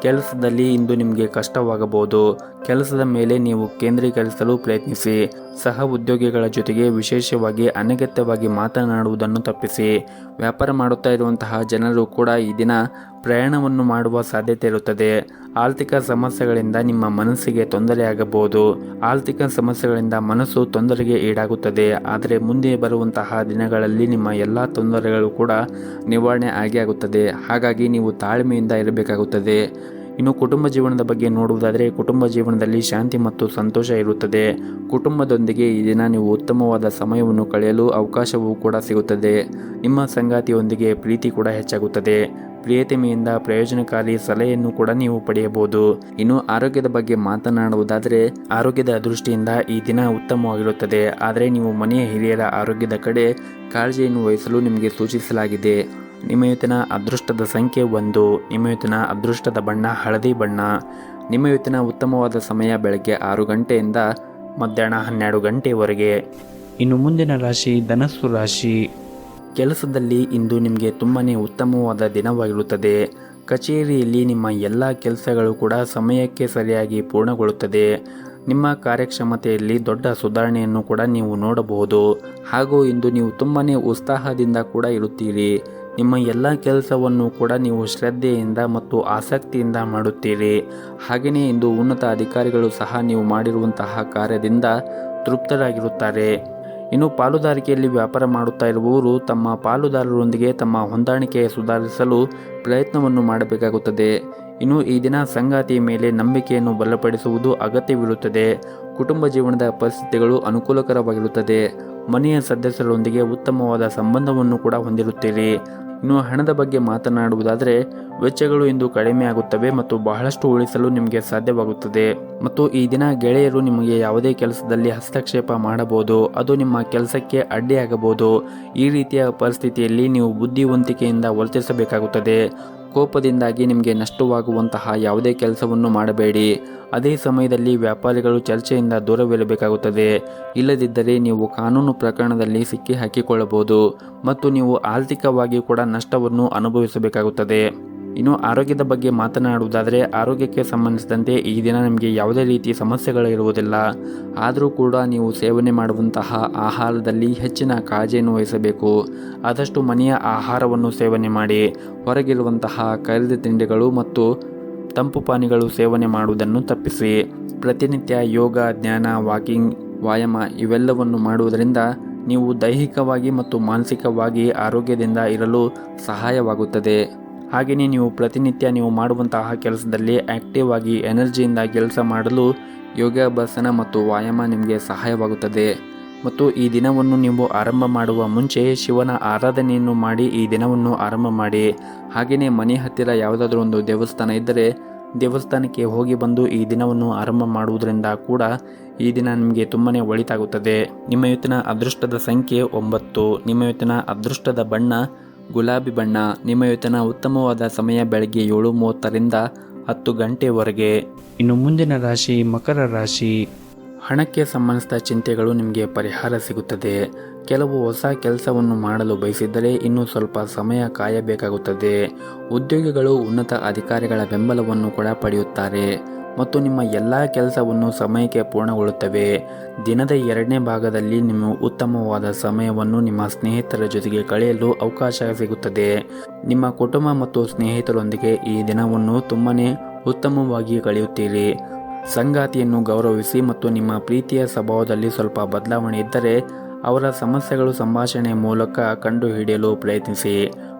ಕೆಲಸದಲ್ಲಿ ಇಂದು ನಿಮಗೆ ಕಷ್ಟವಾಗಬಹುದು. ಕೆಲಸದ ಮೇಲೆ ನೀವು ಕೇಂದ್ರೀಕರಿಸಲು ಪ್ರಯತ್ನಿಸಿ. ಸಹ ಉದ್ಯೋಗಿಗಳ ಜೊತೆಗೆ ವಿಶೇಷವಾಗಿ ಅನಗತ್ಯವಾಗಿ ಮಾತನಾಡುವುದನ್ನು ತಪ್ಪಿಸಿ. ವ್ಯಾಪಾರ ಮಾಡುತ್ತಾ ಇರುವಂತಹ ಜನರು ಕೂಡ ಈ ದಿನ ಪ್ರಯಾಣವನ್ನು ಮಾಡುವ ಸಾಧ್ಯತೆ ಇರುತ್ತದೆ. ಆರ್ಥಿಕ ಸಮಸ್ಯೆಗಳಿಂದ ನಿಮ್ಮ ಮನಸ್ಸಿಗೆ ತೊಂದರೆಯಾಗಬಹುದು. ಆರ್ಥಿಕ ಸಮಸ್ಯೆಗಳಿಂದ ಮನಸ್ಸು ತೊಂದರೆಗೆ ಈಡಾಗುತ್ತದೆ. ಆದರೆ ಮುಂದೆ ಬರುವಂತಹ ದಿನಗಳಲ್ಲಿ ನಿಮ್ಮ ಎಲ್ಲ ತೊಂದರೆಗಳು ಕೂಡ ನಿವಾರಣೆ ಆಗುತ್ತದೆ. ಹಾಗಾಗಿ ನೀವು ತಾಳ್ಮೆಯಿಂದ ಇರಬೇಕಾಗುತ್ತದೆ. ಇನ್ನು ಕುಟುಂಬ ಜೀವನದ ಬಗ್ಗೆ ನೋಡುವುದಾದರೆ ಕುಟುಂಬ ಜೀವನದಲ್ಲಿ ಶಾಂತಿ ಮತ್ತು ಸಂತೋಷ ಇರುತ್ತದೆ. ಕುಟುಂಬದೊಂದಿಗೆ ಈ ದಿನ ನೀವು ಉತ್ತಮವಾದ ಸಮಯವನ್ನು ಕಳೆಯಲು ಅವಕಾಶವೂ ಕೂಡ ಸಿಗುತ್ತದೆ. ನಿಮ್ಮ ಸಂಗಾತಿಯೊಂದಿಗೆ ಪ್ರೀತಿ ಕೂಡ ಹೆಚ್ಚಾಗುತ್ತದೆ. ಪ್ರಿಯತಮೆಯಿಂದ ಪ್ರಯೋಜನಕಾರಿ ಸಲಹೆಯನ್ನು ಕೂಡ ನೀವು ಪಡೆಯಬಹುದು. ಇನ್ನು ಆರೋಗ್ಯದ ಬಗ್ಗೆ ಮಾತನಾಡುವುದಾದರೆ ಆರೋಗ್ಯದ ದೃಷ್ಟಿಯಿಂದ ಈ ದಿನ ಉತ್ತಮವಾಗಿರುತ್ತದೆ. ಆದರೆ ನೀವು ಮನೆಯ ಹಿರಿಯರ ಆರೋಗ್ಯದ ಕಡೆ ಕಾಳಜಿಯನ್ನು ವಹಿಸಲು ನಿಮಗೆ ಸೂಚಿಸಲಾಗಿದೆ. ನಿಮ್ಮ ಇವತ್ತಿನ ಅದೃಷ್ಟದ ಸಂಖ್ಯೆ 1. ನಿಮ್ಮ ಇವತ್ತಿನ ಅದೃಷ್ಟದ ಬಣ್ಣ ಹಳದಿ ಬಣ್ಣ. ನಿಮ್ಮ ಇವತ್ತಿನ ಉತ್ತಮವಾದ ಸಮಯ ಬೆಳಗ್ಗೆ 6 ಗಂಟೆಯಿಂದ ಮಧ್ಯಾಹ್ನ 12 ಗಂಟೆವರೆಗೆ. ಇನ್ನು ಮುಂದಿನ ರಾಶಿ ಧನಸ್ಸು ರಾಶಿ. ಕೆಲಸದಲ್ಲಿ ಇಂದು ನಿಮಗೆ ತುಂಬಾ ಉತ್ತಮವಾದ ದಿನವಾಗಿರುತ್ತದೆ. ಕಚೇರಿಯಲ್ಲಿ ನಿಮ್ಮ ಎಲ್ಲ ಕೆಲಸಗಳು ಕೂಡ ಸಮಯಕ್ಕೆ ಸರಿಯಾಗಿ ಪೂರ್ಣಗೊಳ್ಳುತ್ತದೆ. ನಿಮ್ಮ ಕಾರ್ಯಕ್ಷಮತೆಯಲ್ಲಿ ದೊಡ್ಡ ಸುಧಾರಣೆಯನ್ನು ಕೂಡ ನೀವು ನೋಡಬಹುದು. ಹಾಗೂ ಇಂದು ನೀವು ತುಂಬಾ ಉತ್ಸಾಹದಿಂದ ಕೂಡ ಇರುತ್ತೀರಿ. ನಿಮ್ಮ ಎಲ್ಲ ಕೆಲಸವನ್ನು ಕೂಡ ನೀವು ಶ್ರದ್ಧೆಯಿಂದ ಮತ್ತು ಆಸಕ್ತಿಯಿಂದ ಮಾಡುತ್ತೀರಿ. ಹಾಗೆಯೇ ಇಂದು ಉನ್ನತ ಅಧಿಕಾರಿಗಳು ಸಹ ನೀವು ಮಾಡಿರುವಂತಹ ಕಾರ್ಯದಿಂದ ತೃಪ್ತರಾಗಿರುತ್ತಾರೆ. ಇನ್ನು ಪಾಲುದಾರಿಕೆಯಲ್ಲಿ ವ್ಯಾಪಾರ ಮಾಡುತ್ತಾ ಇರುವವರು ತಮ್ಮ ಪಾಲುದಾರರೊಂದಿಗೆ ತಮ್ಮ ಹೊಂದಾಣಿಕೆ ಸುಧಾರಿಸಲು ಪ್ರಯತ್ನವನ್ನು ಮಾಡಬೇಕಾಗುತ್ತದೆ. ಇನ್ನು ಈ ದಿನ ಸಂಗಾತಿಯ ಮೇಲೆ ನಂಬಿಕೆಯನ್ನು ಬಲಪಡಿಸುವುದು ಅಗತ್ಯವಿರುತ್ತದೆ. ಕುಟುಂಬ ಜೀವನದ ಪರಿಸ್ಥಿತಿಗಳು ಅನುಕೂಲಕರವಾಗಿರುತ್ತದೆ. ಮನೆಯ ಸದಸ್ಯರೊಂದಿಗೆ ಉತ್ತಮವಾದ ಸಂಬಂಧವನ್ನು ಕೂಡ ಹೊಂದಿರುತ್ತೀರಿ. ಇನ್ನು ಹಣದ ಬಗ್ಗೆ ಮಾತನಾಡುವುದಾದರೆ ವೆಚ್ಚಗಳು ಇಂದು ಕಡಿಮೆ ಆಗುತ್ತವೆ ಮತ್ತು ಬಹಳಷ್ಟು ಉಳಿಸಲು ನಿಮಗೆ ಸಾಧ್ಯವಾಗುತ್ತದೆ. ಮತ್ತು ಈ ದಿನ ಗೆಳೆಯರು ನಿಮಗೆ ಯಾವುದೇ ಕೆಲಸದಲ್ಲಿ ಹಸ್ತಕ್ಷೇಪ ಮಾಡಬಹುದು, ಅದು ನಿಮ್ಮ ಕೆಲಸಕ್ಕೆ ಅಡ್ಡಿಯಾಗಬಹುದು. ಈ ರೀತಿಯ ಪರಿಸ್ಥಿತಿಯಲ್ಲಿ ನೀವು ಬುದ್ಧಿವಂತಿಕೆಯಿಂದ ವರ್ತಿಸಬೇಕಾಗುತ್ತದೆ. ಕೋಪದಿಂದಾಗಿ ನಿಮಗೆ ನಷ್ಟವಾಗುವಂತಹ ಯಾವುದೇ ಕೆಲಸವನ್ನು ಮಾಡಬೇಡಿ. ಅದೇ ಸಮಯದಲ್ಲಿ ವ್ಯಾಪಾರಿಗಳು ಚರ್ಚೆಯಿಂದ ದೂರವಿರಬೇಕಾಗುತ್ತದೆ. ಇಲ್ಲದಿದ್ದರೆ ನೀವು ಕಾನೂನು ಪ್ರಕರಣದಲ್ಲಿ ಸಿಕ್ಕಿ ಹಾಕಿಕೊಳ್ಳಬಹುದು ಮತ್ತು ನೀವು ಆರ್ಥಿಕವಾಗಿ ಕೂಡ ನಷ್ಟವನ್ನು ಅನುಭವಿಸಬೇಕಾಗುತ್ತದೆ. ಇನ್ನು ಆರೋಗ್ಯದ ಬಗ್ಗೆ ಮಾತನಾಡುವುದಾದರೆ ಆರೋಗ್ಯಕ್ಕೆ ಸಂಬಂಧಿಸಿದಂತೆ ಈ ದಿನ ನಿಮಗೆ ಯಾವುದೇ ರೀತಿಯ ಸಮಸ್ಯೆಗಳು ಇರುವುದಿಲ್ಲ. ಆದರೂ ಕೂಡ ನೀವು ಸೇವನೆ ಮಾಡುವಂತಹ ಆಹಾರದಲ್ಲಿ ಹೆಚ್ಚಿನ ಕಾಳಜಿಯನ್ನು ವಹಿಸಬೇಕು. ಆದಷ್ಟು ಮನೆಯ ಆಹಾರವನ್ನು ಸೇವನೆ ಮಾಡಿ. ಹೊರಗಿರುವಂತಹ ಕರಿದ ತಿಂಡಿಗಳು ಮತ್ತು ತಂಪು ಪಾನೀಯಗಳು ಸೇವನೆ ಮಾಡುವುದನ್ನು ತಪ್ಪಿಸಿ. ಪ್ರತಿನಿತ್ಯ ಯೋಗ, ಧ್ಯಾನ, ವಾಕಿಂಗ್, ವ್ಯಾಯಾಮ ಇವೆಲ್ಲವನ್ನು ಮಾಡುವುದರಿಂದ ನೀವು ದೈಹಿಕವಾಗಿ ಮತ್ತು ಮಾನಸಿಕವಾಗಿ ಆರೋಗ್ಯದಿಂದ ಇರಲು ಸಹಾಯವಾಗುತ್ತದೆ. ಹಾಗೆಯೇ ನೀವು ಪ್ರತಿನಿತ್ಯ ನೀವು ಮಾಡುವಂತಹ ಕೆಲಸದಲ್ಲಿ ಆಕ್ಟಿವ್ ಆಗಿ ಎನರ್ಜಿಯಿಂದ ಕೆಲಸ ಮಾಡಲು ಯೋಗಾಭ್ಯಾಸನ ಮತ್ತು ವ್ಯಾಯಾಮ ನಿಮಗೆ ಸಹಾಯವಾಗುತ್ತದೆ. ಮತ್ತು ಈ ದಿನವನ್ನು ನೀವು ಆರಂಭ ಮಾಡುವ ಮುಂಚೆ ಶಿವನ ಆರಾಧನೆಯನ್ನು ಮಾಡಿ ಈ ದಿನವನ್ನು ಆರಂಭ ಮಾಡಿ. ಹಾಗೆಯೇ ಮನೆ ಹತ್ತಿರ ಯಾವುದಾದ್ರೂ ಒಂದು ದೇವಸ್ಥಾನ ಇದ್ದರೆ ದೇವಸ್ಥಾನಕ್ಕೆ ಹೋಗಿ ಬಂದು ಈ ದಿನವನ್ನು ಆರಂಭ ಮಾಡುವುದರಿಂದ ಕೂಡ ಈ ದಿನ ನಿಮಗೆ ತುಂಬಾ ಒಳಿತಾಗುತ್ತದೆ. ನಿಮ್ಮ ಇವತ್ತಿನ ಅದೃಷ್ಟದ ಸಂಖ್ಯೆ 9. ನಿಮ್ಮ ಇವತ್ತಿನ ಅದೃಷ್ಟದ ಬಣ್ಣ ಗುಲಾಬಿ ಬಣ್ಣ. ನಿಮ್ಮ ಇವತ್ತಿನ ಉತ್ತಮವಾದ ಸಮಯ ಬೆಳಗ್ಗೆ 7:30ರಿಂದ 10 ಗಂಟೆವರೆಗೆ. ಇನ್ನು ಮುಂದಿನ ರಾಶಿ ಮಕರ ರಾಶಿ. ಹಣಕ್ಕೆ ಸಂಬಂಧಿಸಿದ ಚಿಂತೆಗಳು ನಿಮಗೆ ಪರಿಹಾರ ಸಿಗುತ್ತದೆ. ಕೆಲವು ಹೊಸ ಕೆಲಸವನ್ನು ಮಾಡಲು ಬಯಸಿದ್ದರೆ ಇನ್ನೂ ಸ್ವಲ್ಪ ಸಮಯ ಕಾಯಬೇಕಾಗುತ್ತದೆ. ಉದ್ಯೋಗಿಗಳು ಉನ್ನತ ಅಧಿಕಾರಿಗಳ ಬೆಂಬಲವನ್ನು ಕೂಡ ಪಡೆಯುತ್ತಾರೆ ಮತ್ತು ನಿಮ್ಮ ಎಲ್ಲ ಕೆಲಸವನ್ನು ಸಮಯಕ್ಕೆ ಪೂರ್ಣಗೊಳ್ಳುತ್ತವೆ. ದಿನದ 2ನೇ ಭಾಗದಲ್ಲಿ ನಿಮ್ಮ ಉತ್ತಮವಾದ ಸಮಯವನ್ನು ನಿಮ್ಮ ಸ್ನೇಹಿತರ ಜೊತೆಗೆ ಕಳೆಯಲು ಅವಕಾಶ ಸಿಗುತ್ತದೆ. ನಿಮ್ಮ ಕುಟುಂಬ ಮತ್ತು ಸ್ನೇಹಿತರೊಂದಿಗೆ ಈ ದಿನವನ್ನು ತುಂಬಾ ಉತ್ತಮವಾಗಿ ಕಳೆಯುತ್ತೀರಿ. ಸಂಗಾತಿಯನ್ನು ಗೌರವಿಸಿ ಮತ್ತು ನಿಮ್ಮ ಪ್ರೀತಿಯ ಸ್ವಭಾವದಲ್ಲಿ ಸ್ವಲ್ಪ ಬದಲಾವಣೆ ಇದ್ದರೆ ಅವರ ಸಮಸ್ಯೆಗಳು ಸಂಭಾಷಣೆಯ ಮೂಲಕ ಕಂಡುಹಿಡಿಯಲು ಪ್ರಯತ್ನಿಸಿ.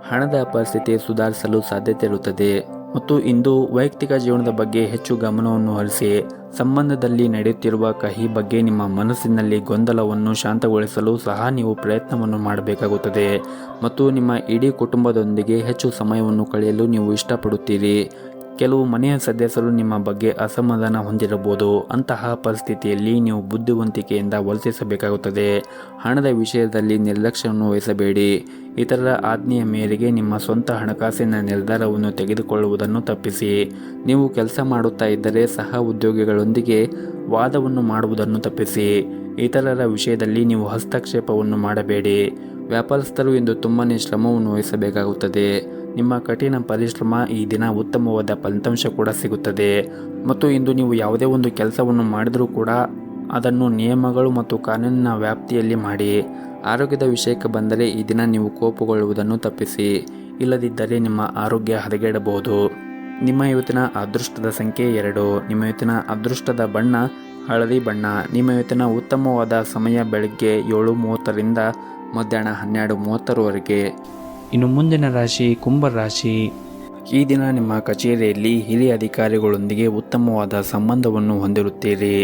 ಹಣದ ಪರಿಸ್ಥಿತಿ ಸುಧಾರಿಸಲು ಸಾಧ್ಯತೆ ಇರುತ್ತದೆ ಮತ್ತು ಇಂದು ವೈಯಕ್ತಿಕ ಜೀವನದ ಬಗ್ಗೆ ಹೆಚ್ಚು ಗಮನವನ್ನು ಹರಿಸಿ. ಸಂಬಂಧದಲ್ಲಿ ನಡೆಯುತ್ತಿರುವ ಕಹಿ ಬಗ್ಗೆ ನಿಮ್ಮ ಮನಸ್ಸಿನಲ್ಲಿ ಗೊಂದಲವನ್ನು ಶಾಂತಗೊಳಿಸಲು ಸಹ ನೀವು ಪ್ರಯತ್ನವನ್ನು ಮಾಡಬೇಕಾಗುತ್ತದೆ ಮತ್ತು ನಿಮ್ಮ ಇಡೀ ಕುಟುಂಬದೊಂದಿಗೆ ಹೆಚ್ಚು ಸಮಯವನ್ನು ಕಳೆಯಲು ನೀವು ಇಷ್ಟಪಡುತ್ತೀರಿ. ಕೆಲವು ಮನೆಯ ಸದಸ್ಯರು ನಿಮ್ಮ ಬಗ್ಗೆ ಅಸಮಾಧಾನ ಹೊಂದಿರಬಹುದು. ಅಂತಹ ಪರಿಸ್ಥಿತಿಯಲ್ಲಿ ನೀವು ಬುದ್ಧಿವಂತಿಕೆಯಿಂದ ವರ್ತಿಸಬೇಕಾಗುತ್ತದೆ. ಹಣದ ವಿಷಯದಲ್ಲಿ ನಿರ್ಲಕ್ಷ್ಯವನ್ನು ವಹಿಸಬೇಡಿ. ಇತರರ ಆಜ್ಞೆಯ ಮೇರೆಗೆ ನಿಮ್ಮ ಸ್ವಂತ ಹಣಕಾಸಿನ ನಿರ್ಧಾರವನ್ನು ತೆಗೆದುಕೊಳ್ಳುವುದನ್ನು ತಪ್ಪಿಸಿ. ನೀವು ಕೆಲಸ ಮಾಡುತ್ತಾ ಇದ್ದರೆ ಸಹ ಉದ್ಯೋಗಿಗಳೊಂದಿಗೆ ವಾದವನ್ನು ಮಾಡುವುದನ್ನು ತಪ್ಪಿಸಿ. ಇತರರ ವಿಷಯದಲ್ಲಿ ನೀವು ಹಸ್ತಕ್ಷೇಪವನ್ನು ಮಾಡಬೇಡಿ. ವ್ಯಾಪಾರಸ್ಥರು ಇಂದು ತುಂಬಾ ಶ್ರಮವನ್ನು ವಹಿಸಬೇಕಾಗುತ್ತದೆ. ನಿಮ್ಮ ಕಠಿಣ ಪರಿಶ್ರಮ ಈ ದಿನ ಉತ್ತಮವಾದ ಫಲಿತಾಂಶ ಕೂಡ ಸಿಗುತ್ತದೆ ಮತ್ತು ಇಂದು ನೀವು ಯಾವುದೇ ಒಂದು ಕೆಲಸವನ್ನು ಮಾಡಿದರೂ ಕೂಡ ಅದನ್ನು ನಿಯಮಗಳು ಮತ್ತು ಕಾನೂನಿನ ವ್ಯಾಪ್ತಿಯಲ್ಲಿ ಮಾಡಿ. ಆರೋಗ್ಯದ ವಿಷಯಕ್ಕೆ ಬಂದರೆ ಈ ದಿನ ನೀವು ಕೋಪಗೊಳ್ಳುವುದನ್ನು ತಪ್ಪಿಸಿ. ಇಲ್ಲದಿದ್ದರೆ ನಿಮ್ಮ ಆರೋಗ್ಯ ಹದಗೆಡಬಹುದು. ನಿಮ್ಮ ಇವತ್ತಿನ ಅದೃಷ್ಟದ ಸಂಖ್ಯೆ 2. ನಿಮ್ಮ ಇವತ್ತಿನ ಅದೃಷ್ಟದ ಬಣ್ಣ ಹಳದಿ ಬಣ್ಣ. ನಿಮ್ಮ ಇವತ್ತಿನ ಉತ್ತಮವಾದ ಸಮಯ ಬೆಳಗ್ಗೆ 7:30ರಿಂದ ಮಧ್ಯಾಹ್ನ 12:30ರವರೆಗೆ. ಇನ್ನು ಮುಂದಿನ ರಾಶಿ ಕುಂಭ ರಾಶಿ. ಈ ದಿನ ನಿಮ್ಮ ಕಚೇರಿಯಲ್ಲಿ ಹಿರಿಯ ಅಧಿಕಾರಿಗಳೊಂದಿಗೆ ಉತ್ತಮವಾದ ಸಂಬಂಧವನ್ನು ಹೊಂದಿರುತ್ತೀರಿ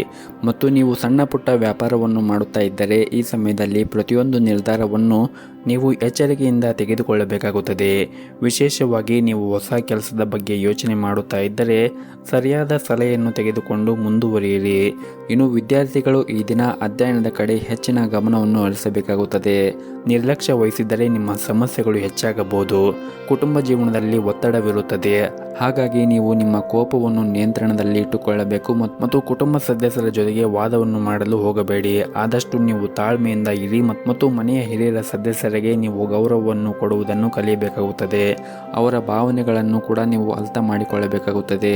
ಮತ್ತು ನೀವು ಸಣ್ಣ ಪುಟ್ಟ ವ್ಯಾಪಾರವನ್ನು ಮಾಡುತ್ತಾ ಇದ್ದರೆ ಈ ಸಮಯದಲ್ಲಿ ಪ್ರತಿಯೊಂದು ನಿರ್ಧಾರವನ್ನು ನೀವು ಎಚ್ಚರಿಕೆಯಿಂದ ತೆಗೆದುಕೊಳ್ಳಬೇಕಾಗುತ್ತದೆ. ವಿಶೇಷವಾಗಿ ನೀವು ಹೊಸ ಕೆಲಸದ ಬಗ್ಗೆ ಯೋಚನೆ ಮಾಡುತ್ತಾ ಇದ್ದರೆ ಸರಿಯಾದ ಸಲಹೆಯನ್ನು ತೆಗೆದುಕೊಂಡು ಮುಂದುವರಿಯಿರಿ. ಇನ್ನು ವಿದ್ಯಾರ್ಥಿಗಳು ಈ ದಿನ ಅಧ್ಯಯನದ ಕಡೆ ಹೆಚ್ಚಿನ ಗಮನವನ್ನು ಹರಿಸಬೇಕಾಗುತ್ತದೆ. ನಿರ್ಲಕ್ಷ್ಯ ವಹಿಸಿದರೆ ನಿಮ್ಮ ಸಮಸ್ಯೆಗಳು ಹೆಚ್ಚಾಗಬಹುದು. ಕುಟುಂಬ ಜೀವನದಲ್ಲಿ ಒತ್ತಡವಿರುತ್ತದೆ. ಹಾಗಾಗಿ ನೀವು ನಿಮ್ಮ ಕೋಪವನ್ನು ನಿಯಂತ್ರಣದಲ್ಲಿ ಇಟ್ಟುಕೊಳ್ಳಬೇಕು ಮತ್ತು ಕುಟುಂಬ ಸದಸ್ಯರ ಜೊತೆಗೆ ವಾದವನ್ನು ಮಾಡಲು ಹೋಗಬೇಡಿ. ಆದಷ್ಟು ನೀವು ತಾಳ್ಮೆಯಿಂದ ಇರಿ ಮತ್ತು ಮನೆಯ ಹಿರಿಯರ ಸದಸ್ಯರಿಗೆ ನೀವು ಗೌರವವನ್ನು ಕೊಡುವುದನ್ನು ಕಲಿಯಬೇಕಾಗುತ್ತದೆ. ಅವರ ಭಾವನೆಗಳನ್ನು ಕೂಡ ನೀವು ಅರ್ಥ ಮಾಡಿಕೊಳ್ಳಬೇಕಾಗುತ್ತದೆ.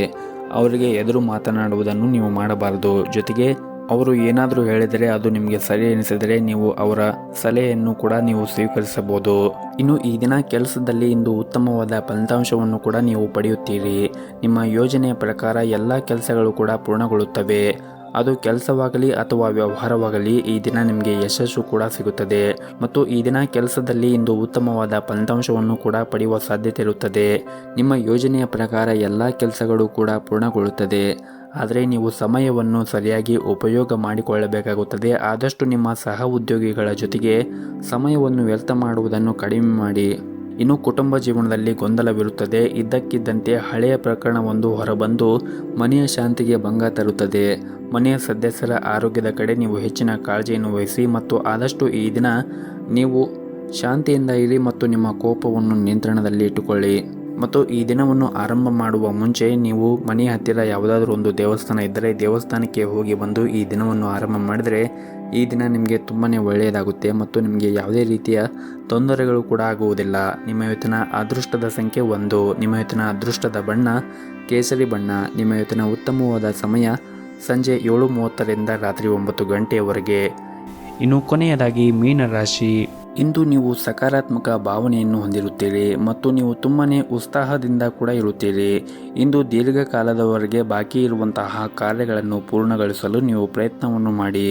ಅವರಿಗೆ ಎದುರು ಮಾತನಾಡುವುದನ್ನು ನೀವು ಮಾಡಬಾರದು. ಜೊತೆಗೆ ಅವರು ಏನಾದರೂ ಹೇಳಿದರೆ ಅದು ನಿಮಗೆ ಸರಿ ಎನಿಸಿದರೆ ನೀವು ಅವರ ಸಲಹೆಯನ್ನು ಕೂಡ ನೀವು ಸ್ವೀಕರಿಸಬಹುದು. ಇನ್ನು ಈ ದಿನ ಕೆಲಸದಲ್ಲಿ ಇಂದು ಉತ್ತಮವಾದ ಫಲಿತಾಂಶವನ್ನು ಕೂಡ ನೀವು ಪಡೆಯುತ್ತೀರಿ. ನಿಮ್ಮ ಯೋಜನೆಯ ಪ್ರಕಾರ ಎಲ್ಲ ಕೆಲಸಗಳು ಕೂಡ ಪೂರ್ಣಗೊಳ್ಳುತ್ತವೆ. ಅದು ಕೆಲಸವಾಗಲಿ ಅಥವಾ ವ್ಯವಹಾರವಾಗಲಿ ಈ ದಿನ ನಿಮಗೆ ಯಶಸ್ಸು ಕೂಡ ಸಿಗುತ್ತದೆ ಮತ್ತು ಈ ದಿನ ಕೆಲಸದಲ್ಲಿ ಇಂದು ಉತ್ತಮವಾದ ಫಲಿತಾಂಶವನ್ನು ಕೂಡ ಪಡೆಯುವ ಸಾಧ್ಯತೆ ಇರುತ್ತದೆ. ನಿಮ್ಮ ಯೋಜನೆಯ ಪ್ರಕಾರ ಎಲ್ಲ ಕೆಲಸಗಳು ಕೂಡ ಪೂರ್ಣಗೊಳ್ಳುತ್ತದೆ. ಆದರೆ ನೀವು ಸಮಯವನ್ನು ಸರಿಯಾಗಿ ಉಪಯೋಗ ಮಾಡಿಕೊಳ್ಳಬೇಕಾಗುತ್ತದೆ. ಆದಷ್ಟು ನಿಮ್ಮ ಸಹ ಉದ್ಯೋಗಿಗಳ ಜೊತೆಗೆ ಸಮಯವನ್ನು ವ್ಯರ್ಥ ಮಾಡುವುದನ್ನು ಕಡಿಮೆ ಮಾಡಿ. ಇನ್ನು ಕುಟುಂಬ ಜೀವನದಲ್ಲಿ ಗೊಂದಲವಿರುತ್ತದೆ. ಇದ್ದಕ್ಕಿದ್ದಂತೆ ಹಳೆಯ ಪ್ರಕರಣವೊಂದು ಹೊರಬಂದು ಮನೆಯ ಶಾಂತಿಗೆ ಭಂಗ ತರುತ್ತದೆ. ಮನೆಯ ಸದಸ್ಯರ ಆರೋಗ್ಯದ ಕಡೆ ನೀವು ಹೆಚ್ಚಿನ ಕಾಳಜಿಯನ್ನು ವಹಿಸಿ ಮತ್ತು ಆದಷ್ಟು ಈ ದಿನ ನೀವು ಶಾಂತಿಯಿಂದ ಇರಿ ಮತ್ತು ನಿಮ್ಮ ಕೋಪವನ್ನು ನಿಯಂತ್ರಣದಲ್ಲಿ ಇಟ್ಟುಕೊಳ್ಳಿ. ಮತ್ತು ಈ ದಿನವನ್ನು ಆರಂಭ ಮಾಡುವ ಮುಂಚೆ ನೀವು ಮನೆಯ ಹತ್ತಿರ ಯಾವುದಾದ್ರೂ ಒಂದು ದೇವಸ್ಥಾನ ಇದ್ದರೆ ದೇವಸ್ಥಾನಕ್ಕೆ ಹೋಗಿ ಬಂದು ಈ ದಿನವನ್ನು ಆರಂಭ ಮಾಡಿದರೆ ಈ ದಿನ ನಿಮಗೆ ತುಂಬಾ ಒಳ್ಳೆಯದಾಗುತ್ತೆ ಮತ್ತು ನಿಮಗೆ ಯಾವುದೇ ರೀತಿಯ ತೊಂದರೆಗಳು ಕೂಡ ಆಗುವುದಿಲ್ಲ. ನಿಮ್ಮ ಇವತ್ತಿನ ಅದೃಷ್ಟದ ಸಂಖ್ಯೆ 1. ನಿಮ್ಮ ಇವತ್ತಿನ ಅದೃಷ್ಟದ ಬಣ್ಣ ಕೇಸರಿ ಬಣ್ಣ. ನಿಮ್ಮ ಇವತ್ತಿನ ಉತ್ತಮವಾದ ಸಮಯ ಸಂಜೆ 7:30ರಿಂದ ರಾತ್ರಿ 9 ಗಂಟೆಯವರೆಗೆ. ಇನ್ನು ಕೊನೆಯದಾಗಿ ಮೀನರಾಶಿ. ಇಂದು ನೀವು ಸಕಾರಾತ್ಮಕ ಭಾವನೆಯನ್ನು ಹೊಂದಿರುತ್ತೀರಿ ಮತ್ತು ನೀವು ತುಂಬಾ ಉತ್ಸಾಹದಿಂದ ಕೂಡ ಇರುತ್ತೀರಿ. ಇಂದು ದೀರ್ಘಕಾಲದವರೆಗೆ ಬಾಕಿ ಇರುವಂತಹ ಕಾರ್ಯಗಳನ್ನು ಪೂರ್ಣಗೊಳಿಸಲು ನೀವು ಪ್ರಯತ್ನವನ್ನು ಮಾಡಿ.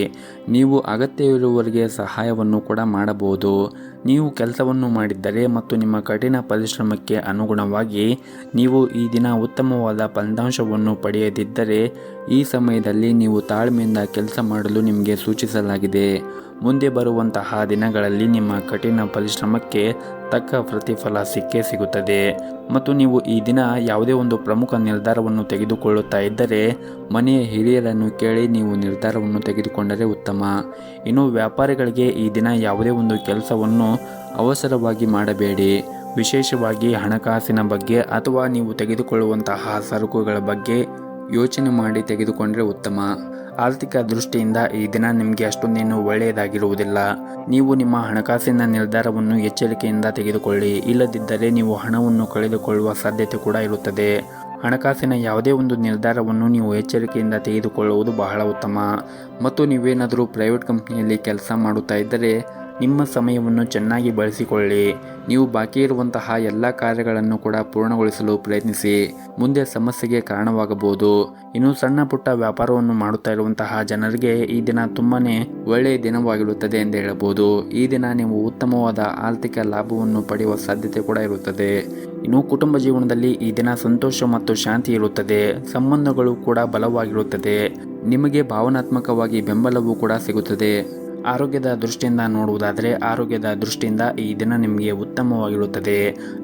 ನೀವು ಅಗತ್ಯವಿರುವವರಿಗೆ ಸಹಾಯವನ್ನು ಕೂಡ ಮಾಡಬಹುದು. ನೀವು ಕೆಲಸವನ್ನು ಮಾಡಿದ್ದರೆ ಮತ್ತು ನಿಮ್ಮ ಕಠಿಣ ಪರಿಶ್ರಮಕ್ಕೆ ಅನುಗುಣವಾಗಿ ನೀವು ಈ ದಿನ ಉತ್ತಮವಾದ ಫಲಿತಾಂಶವನ್ನು ಪಡೆಯದಿದ್ದರೆ ಈ ಸಮಯದಲ್ಲಿ ನೀವು ತಾಳ್ಮೆಯಿಂದ ಕೆಲಸ ಮಾಡಲು ನಿಮಗೆ ಸೂಚಿಸಲಾಗಿದೆ. ಮುಂದೆ ಬರುವಂತಹ ದಿನಗಳಲ್ಲಿ ನಿಮ್ಮ ಕಠಿಣ ಪರಿಶ್ರಮಕ್ಕೆ ತಕ್ಕ ಪ್ರತಿಫಲ ಸಿಕ್ಕೇ ಸಿಗುತ್ತದೆ. ಮತ್ತು ನೀವು ಈ ದಿನ ಯಾವುದೇ ಒಂದು ಪ್ರಮುಖ ನಿರ್ಧಾರವನ್ನು ತೆಗೆದುಕೊಳ್ಳುತ್ತಾ ಇದ್ದರೆ ಮನೆಯ ಹಿರಿಯರನ್ನು ಕೇಳಿ ನೀವು ನಿರ್ಧಾರವನ್ನು ತೆಗೆದುಕೊಂಡರೆ ಉತ್ತಮ. ಇನ್ನು ವ್ಯಾಪಾರಿಗಳಿಗೆ ಈ ದಿನ ಯಾವುದೇ ಒಂದು ಕೆಲಸವನ್ನು ಅವಸರವಾಗಿ ಮಾಡಬೇಡಿ. ವಿಶೇಷವಾಗಿ ಹಣಕಾಸಿನ ಬಗ್ಗೆ ಅಥವಾ ನೀವು ತೆಗೆದುಕೊಳ್ಳುವಂತಹ ಸರಕುಗಳ ಬಗ್ಗೆ ಯೋಚನೆ ಮಾಡಿ ತೆಗೆದುಕೊಂಡರೆ ಉತ್ತಮ. ಆರ್ಥಿಕ ದೃಷ್ಟಿಯಿಂದ ಈ ದಿನ ನಿಮಗೆ ಅಷ್ಟೊಂದೇನು ಒಳ್ಳೆಯದಾಗಿರುವುದಿಲ್ಲ. ನೀವು ನಿಮ್ಮ ಹಣಕಾಸಿನ ನಿರ್ಧಾರವನ್ನು ಎಚ್ಚರಿಕೆಯಿಂದ ತೆಗೆದುಕೊಳ್ಳಿ. ಇಲ್ಲದಿದ್ದರೆ ನೀವು ಹಣವನ್ನು ಕಳೆದುಕೊಳ್ಳುವ ಸಾಧ್ಯತೆ ಕೂಡ ಇರುತ್ತದೆ. ಹಣಕಾಸಿನ ಯಾವುದೇ ಒಂದು ನಿರ್ಧಾರವನ್ನು ನೀವು ಎಚ್ಚರಿಕೆಯಿಂದ ತೆಗೆದುಕೊಳ್ಳುವುದು ಬಹಳ ಉತ್ತಮ. ಮತ್ತು ನೀವೇನಾದರೂ ಪ್ರೈವೇಟ್ ಕಂಪ್ನಿಯಲ್ಲಿ ಕೆಲಸ ಮಾಡುತ್ತಾ ಇದ್ದರೆ ನಿಮ್ಮ ಸಮಯವನ್ನು ಚೆನ್ನಾಗಿ ಬಳಸಿಕೊಳ್ಳಿ. ನೀವು ಬಾಕಿ ಇರುವಂತಹ ಎಲ್ಲ ಕಾರ್ಯಗಳನ್ನು ಕೂಡ ಪೂರ್ಣಗೊಳಿಸಲು ಪ್ರಯತ್ನಿಸಿ. ಮುಂದೆ ಸಮಸ್ಯೆಗೆ ಕಾರಣವಾಗಬಹುದು. ಇನ್ನು ಸಣ್ಣ ಪುಟ್ಟ ವ್ಯಾಪಾರವನ್ನು ಮಾಡುತ್ತಾ ಇರುವಂತಹ ಜನರಿಗೆ ಈ ದಿನ ತುಂಬಾ ಒಳ್ಳೆಯ ದಿನವಾಗಿರುತ್ತದೆ ಎಂದು ಹೇಳಬಹುದು. ಈ ದಿನ ನೀವು ಉತ್ತಮವಾದ ಆರ್ಥಿಕ ಲಾಭವನ್ನು ಪಡೆಯುವ ಸಾಧ್ಯತೆ ಕೂಡ ಇರುತ್ತದೆ. ಇನ್ನು ಕುಟುಂಬ ಜೀವನದಲ್ಲಿ ಈ ದಿನ ಸಂತೋಷ ಮತ್ತು ಶಾಂತಿ ಇರುತ್ತದೆ. ಸಂಬಂಧಗಳು ಕೂಡ ಬಲವಾಗಿರುತ್ತದೆ. ನಿಮಗೆ ಭಾವನಾತ್ಮಕವಾಗಿ ಬೆಂಬಲವೂ ಕೂಡ ಸಿಗುತ್ತದೆ. ಆರೋಗ್ಯದ ದೃಷ್ಟಿಯಿಂದ ನೋಡುವುದಾದರೆ ಆರೋಗ್ಯದ ದೃಷ್ಟಿಯಿಂದ ಈ ದಿನ ನಿಮಗೆ ಉತ್ತಮವಾಗಿರುತ್ತದೆ.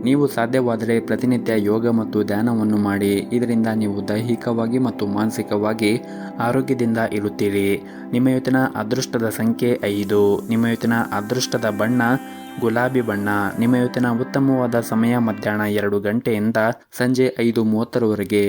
ನೀವು ಸಾಧ್ಯವಾದರೆ ಪ್ರತಿನಿತ್ಯ ಯೋಗ ಮತ್ತು ಧ್ಯಾನವನ್ನು ಮಾಡಿ. ಇದರಿಂದ ನೀವು ದೈಹಿಕವಾಗಿ ಮತ್ತು ಮಾನಸಿಕವಾಗಿ ಆರೋಗ್ಯದಿಂದ ಇರುತ್ತೀರಿ. ನಿಮ್ಮ ಇವತ್ತಿನ ಅದೃಷ್ಟದ ಸಂಖ್ಯೆ 5. ನಿಮ್ಮ ಇವತ್ತಿನ ಅದೃಷ್ಟದ ಬಣ್ಣ ಗುಲಾಬಿ ಬಣ್ಣ. ನಿಮ್ಮ ಇವತ್ತಿನ ಉತ್ತಮವಾದ ಸಮಯ ಮಧ್ಯಾಹ್ನ 2 ಗಂಟೆಯಿಂದ ಸಂಜೆ 5:30ರವರೆಗೆ.